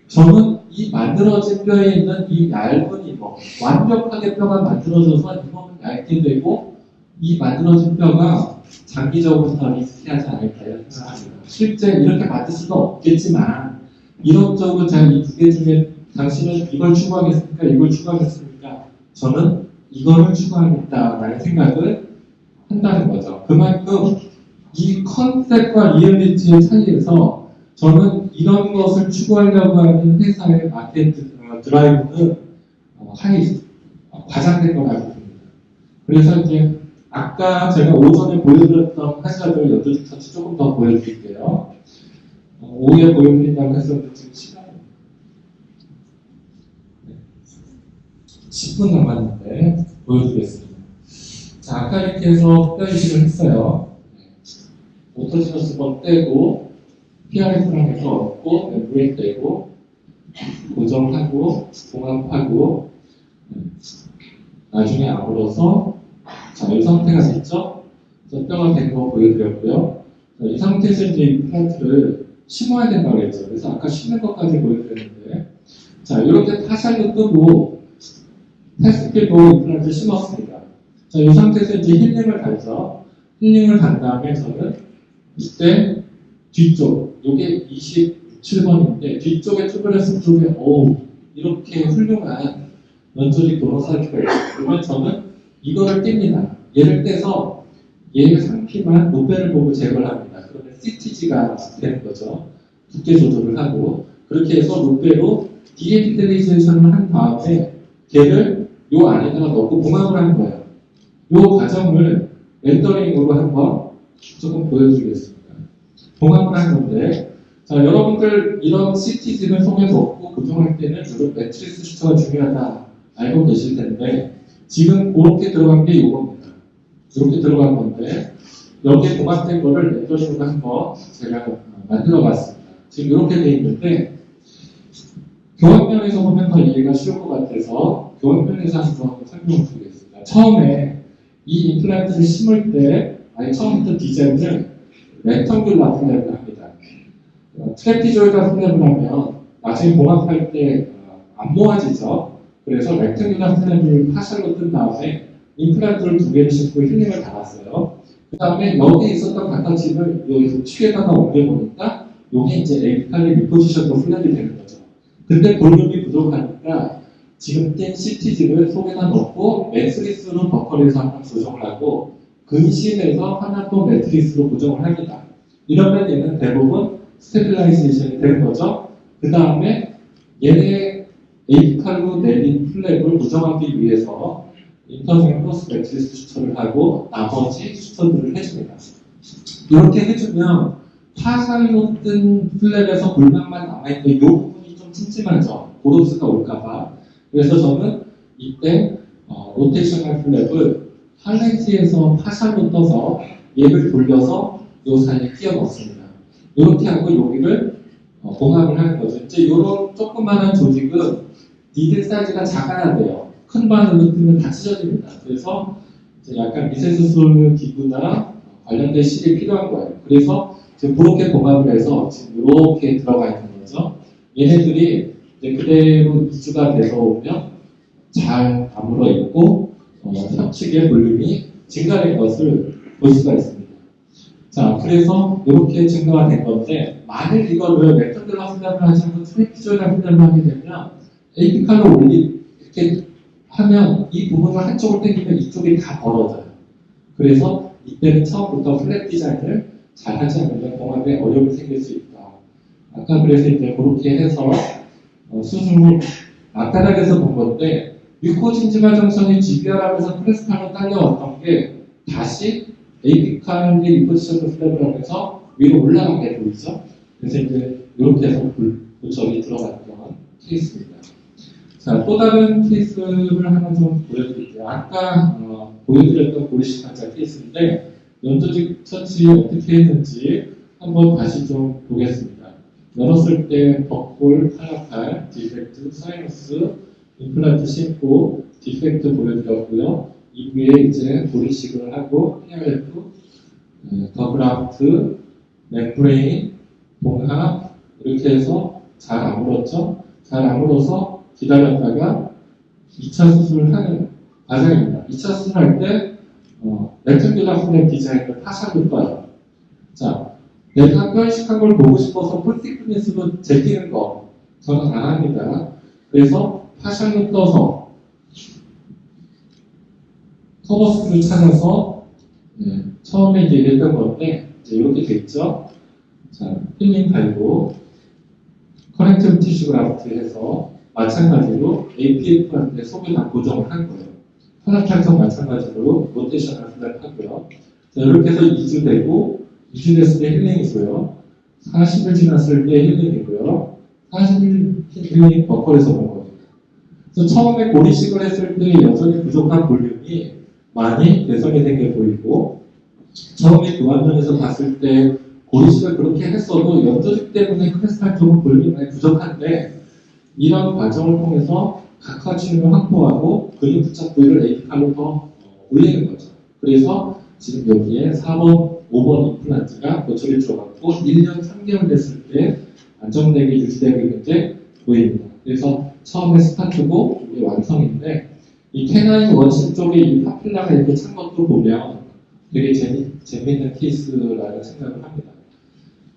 저는 이 만들어진 뼈에 있는 이 얇은 이목 완벽하게 뼈가 만들어져서 이목은 얇게 되고 이 만들어진 뼈가 장기적으로 더 리스키하지 않을까요? 생각합니다. 실제 이렇게 만들 수도 없겠지만 이론적으로 제가 이 두 개 중에 당신은 이걸 추구하겠습니까? 이걸 추구하겠습니까? 저는 이거를 추구하겠다라는 생각을 한다는 거죠. 그만큼 이 컨셉과 리얼리티의 차이에서 저는 이런 것을 추구하려고 하는 회사의 마케팅 드라이브는 과장된 거라고 봅니다. 그래서 이제 아까 제가 오전에 보여드렸던 카시아들 연도직 터치 조금 더 보여드릴게요. 오후에 보여드린다고 했었는데 지금 시간이 10분 남았는데 보여드리겠습니다. 자, 아까 이렇게 해서 뼈 이식을 했어요. 오토지너스번 떼고 PRS랑 해서 얻고 멤브레인 떼고 고정하고 봉합하고 나중에 아물어서 자, 이 상태가 됐죠? 그래서 뼈가 된 거 보여드렸고요. 자, 이 상태에서 이제 임플란트를 심어야 된다고 했죠. 그래서 아까 심는 것까지 보여드렸는데 자, 이렇게 파샬로 뜨고 테스트도 임플란트를 심었습니다. 자, 이 상태에서 이제 힐링을 달죠. 힐링을 단 다음에 저는 이때 뒤쪽, 요게 27번인데 뒤쪽에 튜브레스 쪽에 이렇게 훌륭한 연조직 도로사이트가 있어요. 그러면 저는 이거를 띱니다. 얘를 떼서 얘의 상피만 노배를 보고 제거를 합니다. 그러면 CTG가 되는 거죠. 두께 조절을 하고 그렇게 해서 노배로 디에피텔리제이션을 한 다음에 걔를 요 안에다가 넣고 봉합을 하는 거예요. 요 과정을 렌더링으로 한번 조금 보여드리겠습니다. 봉합을 한 건데 자, 여러분들 이런 CTG를 속에 넣고 구성할 때는 이런 매트리스 슈터가 중요하다 알고 계실 텐데 지금 그렇게 들어간 게 이겁니다. 이렇게 들어간 건데 여기에 봉합된 거를 렌더링으로 한번 제가 만들어 봤습니다. 지금 이렇게 돼 있는데 교환면에서 보면 더 이해가 쉬울 것 같아서 교환면에서 한번 설명을 드리겠습니다. 처음에 이 임플란트를 심을 때 처음부터 디자인을 렉텅귤라 플랩을 합니다. 트래피조이다 플랩을 하면 나중에 봉합할 때 안 모아지죠. 그래서 렉텅귤라 플랩을 파샬로 뜬 다음에 임플란트를 두 개를 싣고 힐링을 달았어요. 그 다음에 여기에 있었던 각각집을 여기 취에다가 옮겨보니까 이게 이제 에이칼리 리포지션도 플랩이 되는 거죠. 근데 볼륨이 부족하니까 지금 뗀 CTG를 속에다 넣고 매트리스로 버커리에서 한번 조정을 하고 근심에서 하나 또 매트리스로 고정을 합니다. 이러면 얘는 대부분 스테빌라이제이션이 되는 거죠. 그 다음에 얘네 에이칼로 내린 플랩을 고정하기 위해서 인터징 플러스 매트리스 슈터를 하고 나머지 슈터들을 해줍니다. 이렇게 해주면 파살로 뜬 플랩에서 골반만 남아있는 이 부분이 좀 찜찜하죠. 보로스가 올까봐. 그래서 저는 이때 로테이셔널 플랩을 할렌지에서 파샬로 떠서 얘를 돌려서 요 사이에 끼워 넣습니다. 이렇게 하고 여기를 봉합을 하는 거죠. 이제 이런 조그마한 조직은 니들 사이즈가 작아야 돼요. 큰 바늘로 뜨면 다 찢어집니다. 그래서 이제 약간 미세수술 기구나 관련된 실이 필요한 거예요. 그래서 지금 그렇게 봉합을 해서 지금 이렇게 들어가 있는 거죠. 얘네들이 이제 그대로 이주가 돼서 오면 잘 아물어 있고 협측의 볼륨이 증가된 것을 볼 수가 있습니다. 자, 그래서 이렇게 증가가 된 건데 만일 이거를 렉턴들과 훈련을 하지 않고 트래피조이랑 훈련을 하게 되면 에이피칼로 이렇게 하면 이 부분을 한쪽으로 당기면 이쪽이 다 벌어져요. 그래서 이때는 처음부터 플랫 디자인을 잘 하지 않으면 봉합에 어려움이 생길 수 있다. 아까 그래서 이제 그렇게 해서 수술 후 나타나게서 본 건데 뮤코진지마 정선이 GBR하면서 프레스칼로 딸려왔던 게 다시 에이피칼이 리포지션을 플랩을 하면서 위로 올라가게 보이죠. 그래서 이제 이렇게 해서 고점이 들어갔던 케이스입니다. 자, 또 다른 케이스를 하나 좀 보여드릴게요. 아까 보여드렸던 보리시간자 케이스인데 연조직 처치 어떻게 했는지 한번 다시 좀 보겠습니다. 열었을 때 벅골, 탈락할, 디펙트, 사이너스, 임플란트 심고, 디펙트 보여드렸고요. 이후에 이제 보리식을 하고 PRF, 더그라프트, 멤브레인, 봉합 이렇게 해서 잘 아물었죠. 잘 아물어서 기다렸다가 2차 수술을 하는 과정입니다. 2차 수술할 때 레트교답의 디자인을 파샤로 떠요. 자, 내가 편식한 걸 보고 싶어서 폴티크니스로 제끼는 거 저는 안 합니다. 그래서 파샤로 떠서 커버스를 찾아서 처음에 얘기했던 건데 이제 이렇게 됐죠. 자, 필링 달고 커넥티브 티슈 그라프트 해서 마찬가지로 APF한테 속에다 고정을 한 거예요. 플랫plat도 마찬가지로 로테이션을 플랫하고요. 자, 이렇게 해서 2주 되고 2주 됐을 때 힐링이고요. 40일 지났을 때 힐링이고요. 40일 힐링 버컬에서 본 겁니다. 그래서 처음에 고리식을 했을 때 여전히 부족한 볼륨이 많이 개선이 된 게 보이고, 처음에 교환면에서 봤을 때 고리식을 그렇게 했어도 연조직 때문에 크리스탈 쪽은 볼륨이 많이 부족한데, 이런 과정을 통해서 각화치를 확보하고 근육 부착 부위를 에이피칼로 더 올리는 거죠. 그래서 지금 여기에 4번, 5번 임플란트가 고철이 들어갔고 1년 3개월 됐을 때 안정되게 유지되고 있는 게 보입니다. 그래서 처음에 스타트고 이게 완성인데 이 캐나인 원심 쪽에 이 파필라가 이렇게 찬 것도 보면 되게 재미있는 케이스라는 생각을 합니다.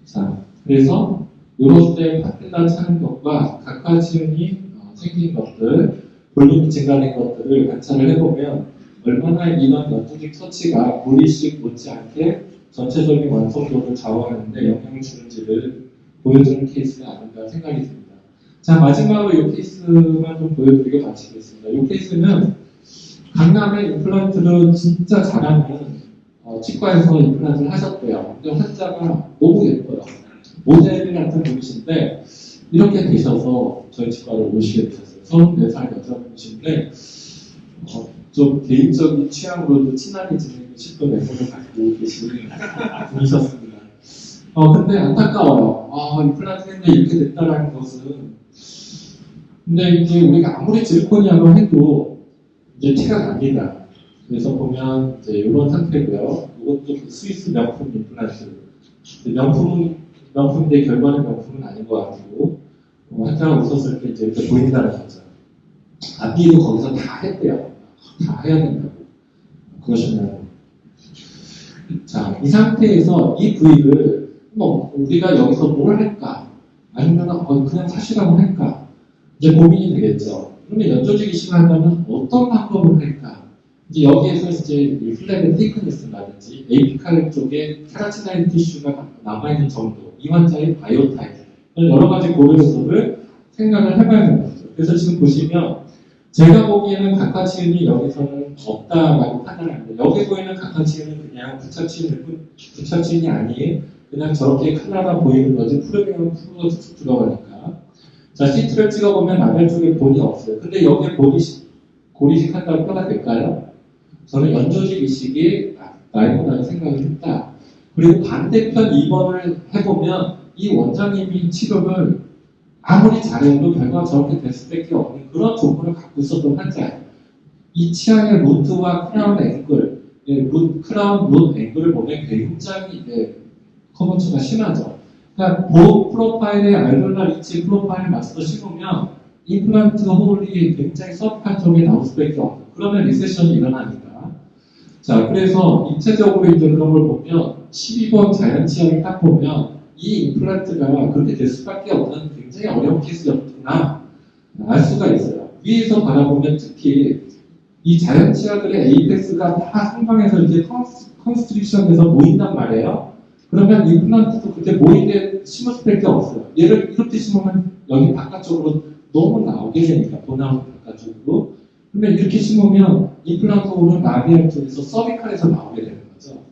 자, 그래서 요럴 때 파필라 차는 것과 각화지음이 생긴 것들, 볼륨이 증가된 것들을 관찰을 해보면 얼마나 이런 연조직 처치가 고리식 못지않게 전체적인 완성도를 좌우하는데 영향을 주는지를 보여주는 케이스가 아닌가 생각이 듭니다. 자, 마지막으로 이 케이스만 좀 보여드리고 마치겠습니다. 이 케이스는 강남의 임플란트를 진짜 잘하는 치과에서 임플란트를 하셨대요. 근데 환자가 너무 예뻐요. 모델 같은 분이신데 이렇게 되셔서 저희 치과를 오시게 되셨어요. 34살 여자분이신데 좀 개인적인 취향으로도 친하게 지내고 싶은 외모를 갖고 계시는 분이셨습니다. 근데 안타까워요. 임플란트 했는데 이렇게 됐다라는 것은. 근데 이제 우리가 아무리 질코니아로 해도 이제 티가 납니다. 그래서 보면 이제 이런 상태고요. 이것도 스위스 명품 임플란트. 명품인데 결과는 명품은 아닌 것 같고, 환자가 웃었을 때 이제 이렇게 보인다는 거죠. 앞뒤도 거기서 다 했대요. 다 해야 된다고. 그러시면. 자, 이 상태에서 이 부위를 우리가 여기서 뭘 할까? 아니면 그냥 사시라고 할까? 이제 고민이 되겠죠. 그러면 연조직이 심하다면 어떤 방법을 할까? 이제 여기에서 이제 플랩의 테이크니스라든지 에이피칼 쪽에 케라티나인 티슈가 남아있는 정도, 이 환자의 바이오 타입, 여러 가지 고려 요소를 생각을 해봐야 되는 거죠. 그래서 지금 보시면 제가 보기에는 각화치음이 여기서는 없다라고 판단합니다. 여기 보이는 각화치음은 그냥 부착치음이 아닌 그냥 저렇게 칼라가 보이는 거지 풀으면 풀로 쭉 들어가니까. 자, 시트를 찍어보면 라벨 쪽에 본이 없어요. 근데 여기에 고리식 한다고 표가 될까요? 저는 연조직 이식이 나이보다는 생각을 했다. 그리고 반대편 2번을 해보면 이 원장님이 치료를 아무리 잘해도 결과가 저렇게 될 수밖에 없는 그런 조건을 갖고 있었던 환자예요. 이 치아의 루트와 크라운 앵글, 크라운 루트 앵글을 보면 굉장히 커버처가 심하죠. 그러니까 보호 프로파일의 알볼라 리치 프로파일 맞춰서 심으면 임플란트 홀이 굉장히 서브한 쪽에 나올 수밖에 없는 그러면 리세션이 일어납니다. 자, 그래서 입체적으로 이제 그런 걸 보면 12번 자연치아를 딱 보면 이 임플란트가 그렇게 될 수밖에 없는 굉장히 어려운 케이스였구나 알 수가 있어요. 위에서 바라보면 특히 이 자연치아들의 에이펙스가 다 상방에서 이제 컨스트릭션에서 모인단 말이에요. 그러면 임플란트도 그때 모이게 심을 수밖에 없어요. 얘를 이렇게 심으면 여기 바깥쪽으로 너무 나오게 되니까 보나운 바깥쪽으로. 그러면 이렇게 심으면 임플란트 홀은 라비알 쪽에서 서비칼에서 나오게 되는 거죠.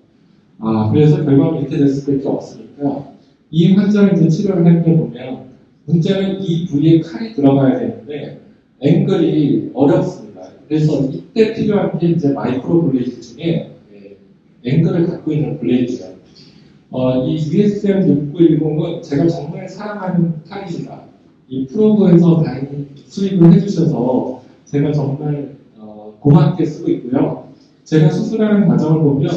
그래서 결과는 이렇게 될 수밖에 없으니까 이 환자를 이제 치료를 할 때 보면 문제는 이 부위에 칼이 들어가야 되는데 앵글이 어렵습니다. 그래서 이때 필요한 게 이제 마이크로 블레이드 중에 앵글을 갖고 있는 블레이드예요. 이 USM 6910은 제가 정말 사랑하는 칼입니다. 이 프로그에서 다행히 수입을 해주셔서 제가 정말 고맙게 쓰고 있고요. 제가 수술하는 과정을 보면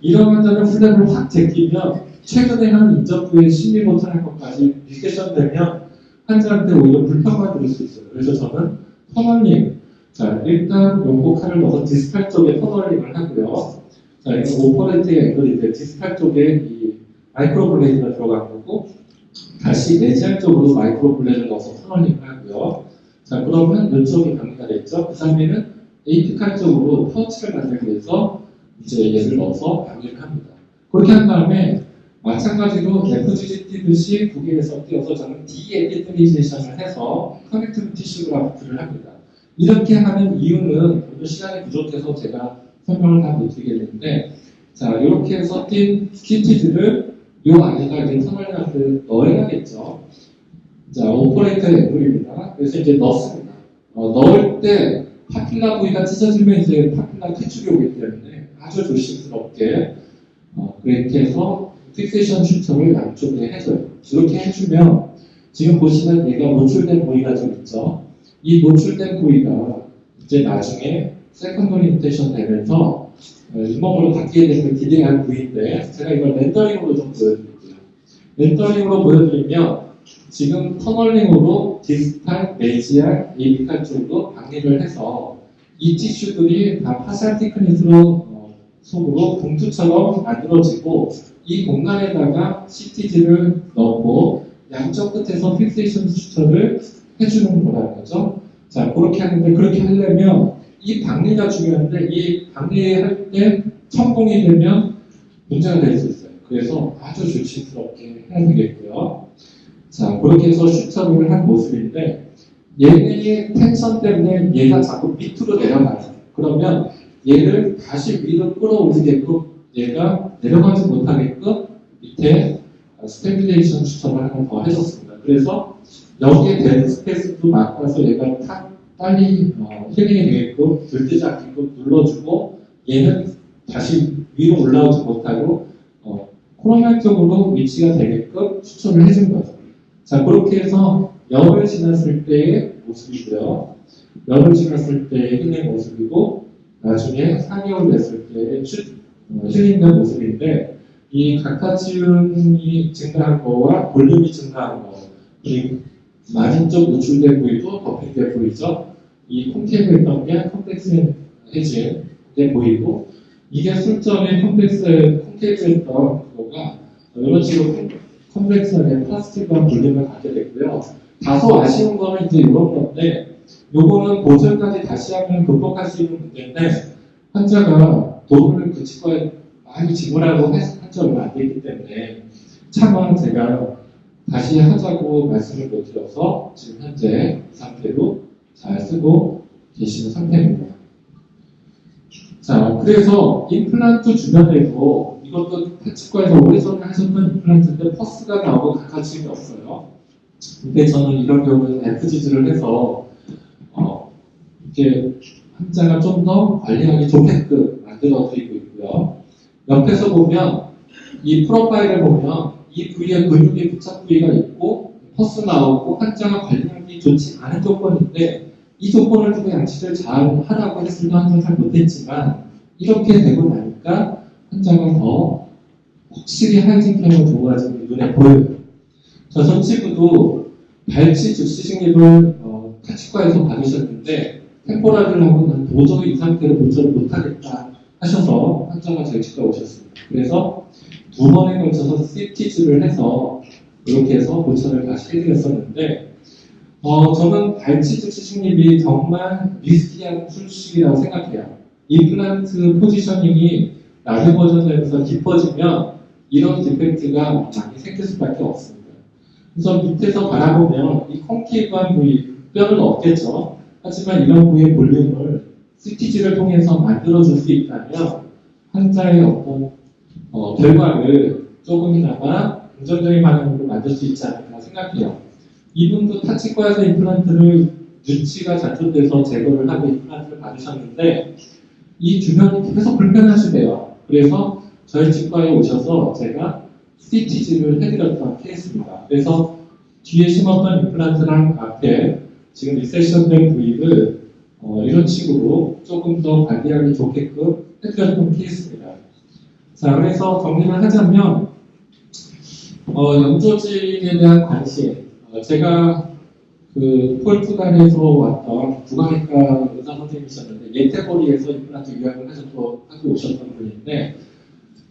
이런 환자는 플랩을 확 제끼면 최근에 한 인접부에 심리 못할 것까지 리세션 되면 환자한테 오히려 불평만 들을 수 있어요. 그래서 저는 터널링, 자 일단 용고 칼을 넣어서 디스탈 쪽에 터널링을 하고요. 자, 이거 오퍼레이트의 앵글인데 디스탈 쪽에 이 마이크로블레이드가 들어간 거고 다시 내지할 쪽으로 마이크로블레이드를 넣어서 터널링을 하고요. 자, 그러면 이쪽이 방해가 됐죠. 그 다음에는 에이피칼 쪽으로 파우치를 만들기 위해서 이제 얘를 넣어서 방해를 합니다. 그렇게 한 다음에 마찬가지로 FGG 뛰듯이 두 개에서 띄어서 저는 디에피트리제이션을 해서 커넥티브 티슈 그래프트를 합니다. 이렇게 하는 이유는 오늘 시간이 부족해서 제가 설명을 다 못 드리겠는데, 자, 이렇게 해서 띈 스키티즈를 요 안에다 이제 터널링을 넣어야겠죠. 자, 오퍼레이터 앵글입니다. 그래서 이제 넣습니다. 넣을 때 파필라 부위가 찢어지면 이제 파필라 퇴출이 오기 때문에 아주 조심스럽게 그렇게 해서 픽세이션 슈터를 양쪽에 해줘요. 이렇게 해주면 지금 보시면 얘가 노출된 부위가 좀 있죠. 이 노출된 부위가 이제 나중에 세컨더리 인테이션 되면서 잇몸으로 바뀌게 되는 걸 기대할 부위인데 제가 이걸 렌더링으로 좀 보여드릴게요. 렌더링으로 보여드리면 지금 터널링으로 디스탈, 메지알, 에이비칼 쪽으로 방해를 해서 이 티슈들이 다 파샬 티크니스로 속으로 봉투처럼 만들어지고 이 공간에다가 CTG를 넣고 양쪽 끝에서 픽세이션 수처를 해주는 거라는 거죠. 자, 그렇게 하는데 그렇게 하려면 이 방해가 중요한데 이 방해할 때 성공이 되면 문제가 될 수 있어요. 그래서 아주 조심스럽게 해야 되겠고요. 자, 그렇게 해서 슈터를 한 모습인데 얘의 텐션 때문에 얘가 자꾸 밑으로 내려가요. 그러면 얘를 다시 위로 끌어올리게끔 얘가 내려가지 못하게끔 밑에 스테빌레이션 슈터를 하나 더 해줬습니다. 그래서 여기에 데드 스페이스도 맞춰서 얘가 빨리 힐링이 되게끔 들뜨지 않게끔 눌러주고 얘는 다시 위로 올라오지 못하고 코로나적으로 위치가 되게끔 추천을 해준 거죠. 자, 그렇게 해서 열을 지났을 때의 모습이고요. 열을 지났을 때의 힐링 모습이고 나중에 4개월 됐을 때의 힐링된 모습인데 이 각하지음이 증가한 거와 볼륨이 증가한 거 그리고 많은 쪽 노출된 부위도 덮인게 보이죠. 이 콘케이브 했던 게 컴플렉스해진 보이고 이게 술점의 콘케이브 했던 거가 이런 식으로 컴플렉스의 플라스틱과 볼륨을 갖게 됐고요. 다소 아쉬운 거는 이제 이런 건데 요거는 보존까지 다시 하면 극복할 수 있는 문제인데 환자가 돈을 그 치과에 많이 지불하고 한 지 얼마 안 되기 때문에 차마 제가 다시 하자고 말씀을 못 드려서 지금 현재 이 상태로 잘 쓰고 계시는 상태입니다. 자, 그래서 임플란트 주변에도 이것도 치과에서 오래전에 하셨던 임플란트인데 퍼스가 나오고 각하지음이 없어요. 근데 저는 이런 경우는 FGG를 해서 이렇게 환자가 좀 더 관리하기 좋게끔 만들어 드리고 있고요. 옆에서 보면 이 프로파일을 보면 이 부위에 근육이 부착 부위가 있고 퍼스 나오고 환자가 관리하기 좋지 않은 조건인데 이 조건을 두고 양치를 잘 하라고 했을 때 환자는 잘 못했지만 이렇게 되고 나니까 환자가 더 확실히 하이진 케어가 좋아지는 게 눈에 보여요. 저 친구도 발치 즉시식립을 치과에서 받으셨는데 템포라를 하고 난 도저히 이 상태로 보존을 못하겠다 하셔서 환자가 저희 치과 오셨습니다. 그래서 2번에 걸쳐서 CTG를 해서 이렇게 해서 보천을 다시 해드렸었는데 저는 발치 즉시식립이 정말 리스키한 술식이라고 생각해요. 임플란트 포지셔닝이 낮은 버전에서 깊어지면 이런 디펙트가 많이 생길 수밖에 없습니다. 그래서 밑에서 바라보면 이 콘케이브한 부위, 뼈는 없겠죠. 하지만 이런 부위의 볼륨을 CTG를 통해서 만들어줄 수 있다면 환자의 어떤 결과를 조금이나마 긍정적인 방향으로 만들 수 있지 않을까 생각해요. 이분도 타치과에서 임플란트를 눈치가 잔존돼서 제거를 하고 임플란트를 받으셨는데 이 주변이 계속 불편하시대요. 그래서 저희 치과에 오셔서 제가 CTG를 해드렸던 케이스입니다. 그래서 뒤에 심었던 임플란트랑 앞에 지금 리세션된 부위를 이런 식으로 조금 더 관리하기 좋게끔 해드렸던 케이스입니다. 자, 그래서 정리를 하자면 연조직에 대한 관심 제가 그 포르투갈에서 왔던 구강외과 의사 선생님이셨는데 예태고리에서 임플란트 유학을 하고 오셨던 분인데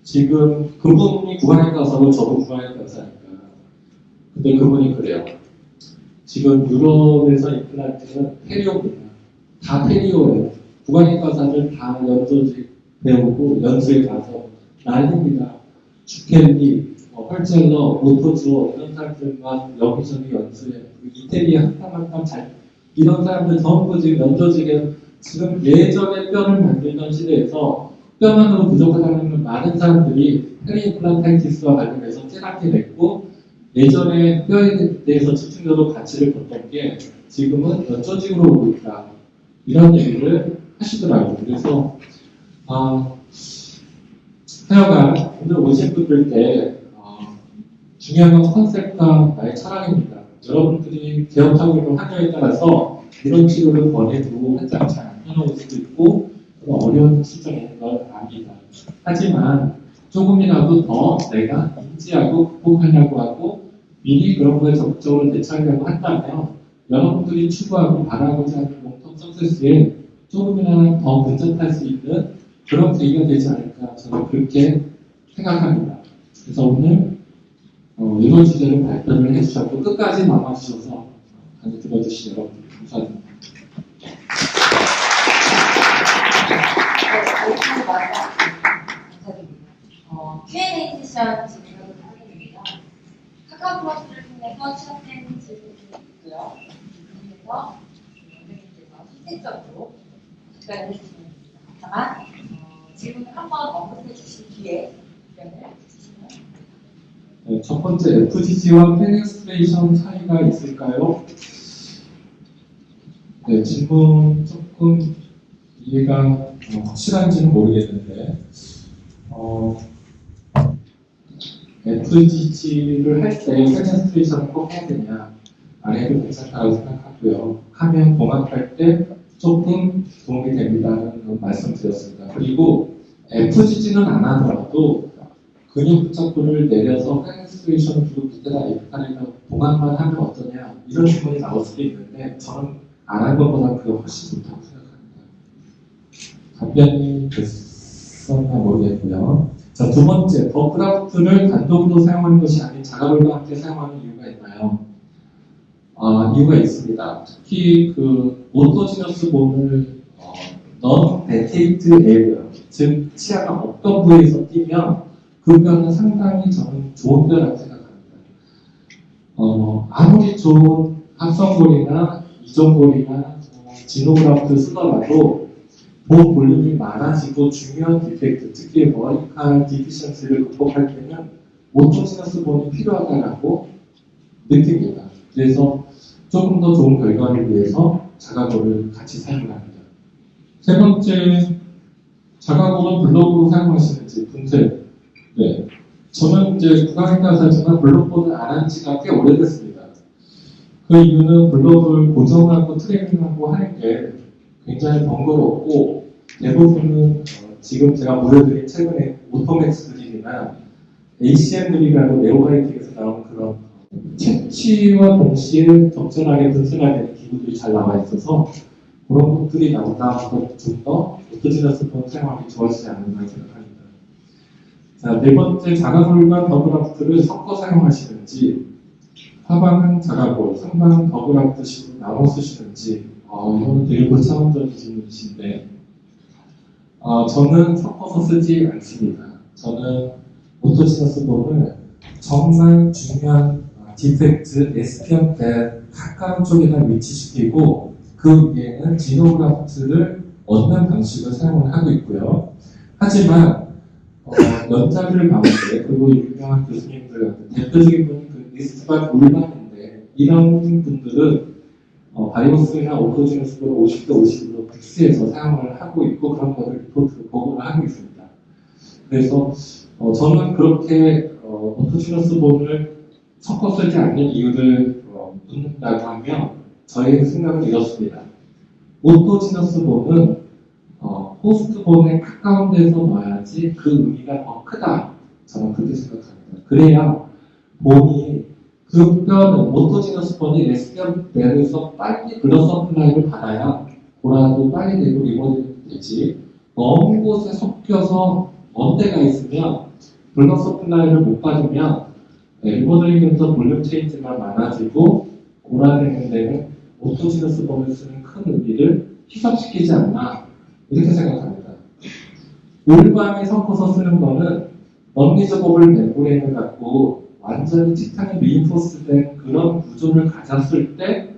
지금 그분이 구강외과 의사고 저도 구강외과 의사니까 근데 그분이 그래요. 지금 유럽에서 임플란트는 페리오입니다. 다 페리오예요. 구강외과 의사들 다 연소직 배우고 연수에 가서 난립니다. 주켈리, 펄첼러, 오토주어 이런 사람들만 여기저기 연수에 이태리 한 땀 한 땀 잘 이런 사람들 전부 지금 연조직에 지금 예전에 뼈를 만들던 시대에서 뼈만으로 부족하다는 많은 사람들이 페리임플란타이티스와 관련해서 테라피 냈고 예전에 뼈에 대해서 집중적으로 가치를 뒀던 게 지금은 연조직으로 오고 있다 이런 얘기를 하시더라고요. 그래서 하여간 오늘 오신 분들께 중요한 건 컨셉과 나의 철학입니다. 여러분들이 개업하고 있는 환경에 따라서 이런 치료를 권해도 한장 잘 안 해놓을 수도 있고 어려운 실정인 걸 압니다. 하지만 조금이라도 더 내가 인지하고 극복하려고 하고 미리 그런 거에 적극적으로 대처하려고 한다면 여러분들이 추구하고 바라고자 하는 롱텀 석세스에 조금이나마 더 근접할 수 있는 그런 계기가 되지 않을까 저는 그렇게 생각합니다. 그래서 오늘 이런 주제로 발표를 해주셨고 끝까지 남아주셔서 강의 들어주신 여러분 감사합니다. 감사드립니다. Q&A 세션 진행을 하겠습니다. 카카오 플러스를 통해서 취합된 질문이 있고요. 그래서 원장님께서 선택적으로 답변을 해주시면 됩니다. 다만 질문을 한번 언급해 주신 뒤에 답변을 해주시면 됩니다. 네, 첫 번째 FGG와 페네스트레이션 차이가 있을까요? 네, 질문 조금 이해가 확실한지는 모르겠는데 FGG를 할 때 페네스트레이션을 꼭 해야 되냐 안 해도 괜찮다고 생각하고요. 하면 봉합할 때 조금 도움이 됩니다는 말씀드렸습니다. 그리고 FGG는 안 하더라도 근육 붙잡부를 내려서 페네스트레이션을 주고 밑에다 에피칼에다 봉합만 하면 어떠냐 이런 질문이 나올 수도 있는데 저는 안 한 것보다 그게 훨씬 좋다고 생각합니다. 답변이 됐었나 모르겠고요. 자, 두 번째, 버크라프트를 단독으로 사용하는 것이 아닌 자가볼과 함께 사용하는 이유가 있나요? 이유가 있습니다. 특히 그 오토지너스 본을 넌 데테이트 에리어, 즉 치아가 없던 부위에서 띄면 그 뼈는 상당히 저는 좋은 뼈라고 생각합니다. 아무리 좋은 합성골이나 이종골이나 지노그라프트 쓰더라도 본 볼륨이 많아지고 중요한 디펙트, 특히 머리칼 디피션스를 극복할 때는 오토지너스 본이 필요하다고 느낍니다. 그래서 조금 더 좋은 결과를 위해서 자가골을 같이 사용합니다. 세 번째, 자가골은 블록으로 사용하시는지 분쇄. 네, 저는 이제 구강외과 의사지만 블록볼을 안 한 지가 꽤 오래됐습니다. 그 이유는 블록을 고정하고 트레이닝하고 하는 게 굉장히 번거롭고 대부분은 지금 제가 보여드린 최근에 오토맥스 드릴이나 ACM 드릴이라고 네오바이틱에서 나온 그런 채취와 동시에 적절하게 분쇄가 되는 기구들이 잘 나와 있어서 그런 것들이 나온다면 좀 더 오토지너스 본 사용하기 좋아지지 않는가 생각합니다. 자, 네 번째, 자가골과 더블아프트를 섞어 사용하시는지, 하방은 자가골, 상방은 더블아프트식으로 나눠 쓰시는지, 이거는 되게 고차원적인 질문이신데, 저는 섞어서 쓰지 않습니다. 저는 오토지너스 본을 정말 중요한 디펙트, SPM 때 가까운 쪽에다 위치시키고, 그 위에는 지노그라프트를 얻는 방식을 사용을 하고 있고요. 하지만 연자를 나올 때, 그리고 유명한 교수님들 같은 대표적인 분이 그 리스트가 울반인데 이런 분들은 바이오스나 오토지너스를 50대 50으로 믹스해서 사용을 하고 있고 그런 것을 리포트로 보고를 하고 있습니다. 그래서 저는 그렇게 오토지너스 본을 섞어 쓰지 않는 이유를 묻는다고 하면 저의 생각은 이렇습니다. 오토지너스 본은 호스트 본에 가까운 데서 넣어야지 그 의미가 더 크다. 저는 그렇게 생각합니다. 그래야 본이 그 뼈는 오토지너스 펀이 레스피언 벨에서 빨리 블러 서플라이를 받아야 고라도 빨리 되고 리모델링 되지. 먼 곳에 섞여서 먼 데가 있으면 블러 서플라이를 못 받으면 리모델링에서 볼륨 체인지가 많아지고 고라되는 데는 오토지너스 펀을 쓰는 큰 의미를 희석시키지 않나 이렇게 생각합니다. 일반에 섞어서 쓰는 거는 언리저버블 멤브레인을 갖고 완전히 티탄이 리인포스된 그런 구조를 가졌을 때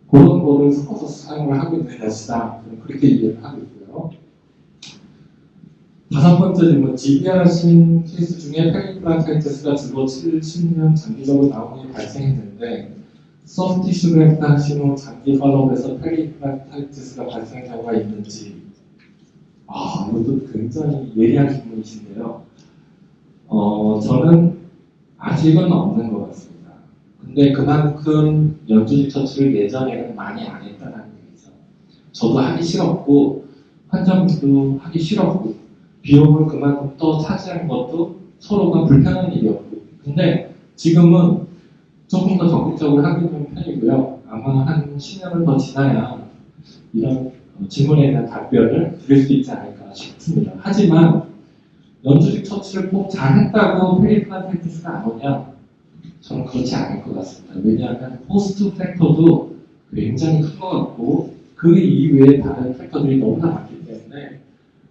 그런 거를 섞어서 사용을 하고 있는 것이다. 저는 그렇게 이해를 하고 있고요. 다섯 번째 질문, GBR 하신 케이스 중에 페리플란타이티스가 주로 70년 장기적으로 나오는 게 발생했는데 소프티슈 그래프트 하신 후 장기 팔로우에서 페리플란타이티스가 발생한 경우가 있는지. 이것도 굉장히 예리한 질문이신데요. 저는 아직은 없는 것 같습니다. 근데 그만큼 연주직 처치를 예전에는 많이 안 했다는 얘기죠. 저도 하기 싫었고, 환자분도 하기 싫었고, 비용을 그만큼 또 차지한 것도 서로가 불편한 일이었고, 근데 지금은 조금 더 적극적으로 하고 있는 편이고요. 아마 한 10년은 더 지나야 이런 질문에 대한 답변을 드릴 수 있지 않을까 싶습니다. 하지만 연주직 처치를 꼭 잘했다고 페리플란타이티스가 안 오냐? 저는 그렇지 않을 것 같습니다. 왜냐하면 포스트 팩터도 굉장히 큰 것 같고 그 이외에 다른 팩터들이 너무나 많기 때문에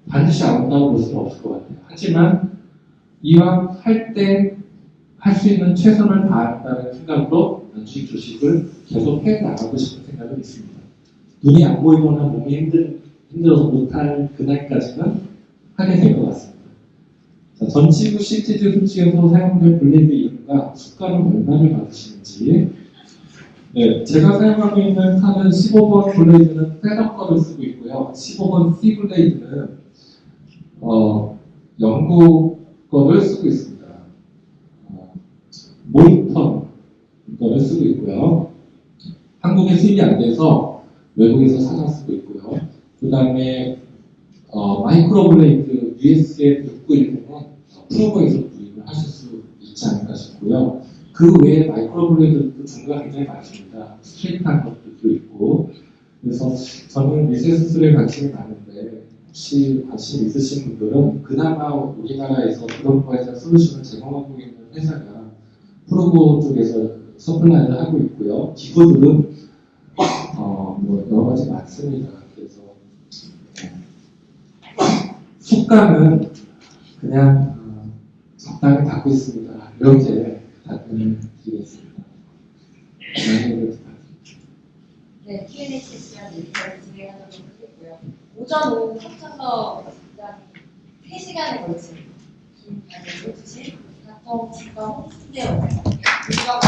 반드시 안 온다고 볼 수는 없을 것 같아요. 하지만 이왕 할 때 할 수 있는 최선을 다한다는 생각으로 연주직 조직을 계속 해 나가고 싶은 생각은 있습니다. 눈이 안 보이거나 몸이 힘들어서 못할 그날까지는 하게 될 것 같습니다. 자, 전치구 CTG 수치에서 사용된 블레이드 이름과 수가는 얼마를 받으시는지. 네, 제가 사용하고 있는 칸은 15번 블레이드는 셋업 거를 쓰고 있고요. 15번 C 블레이드는 영국 거를 쓰고 있습니다. 모니턴 거를 쓰고 있고요. 한국에 수입이 안 돼서 외국에서 사서 쓰고 있고요. 그 다음에 마이크로 블레이드 US의 691은 프로버에서 구입을 하실 수 있지 않을까 싶고요. 그 외에 마이크로 블레이드도 종류가 굉장히 많습니다. 스트레이트한 것들도 있고. 그래서 저는 미세 수술에 관심이 많은데 혹시 관심 있으신 분들은 그나마 우리나라에서 그런 거에 대한 솔루션을 제공하고 있는 회사가 프로보 쪽에서 서플라이를 하고 있고요. 기구들은 뭐 여러 가지 많습니다. 그래서 숙가는 그냥 적당히 받고 있습니다. 이렇게 답변을 드리겠습니다. 네, Q&A 세션 여기까지 진행하도록 하겠고요. 오전, 오후 합쳐서 3시간에 걸친 긴 강의를 해주신 각종 직관 홍순대 원장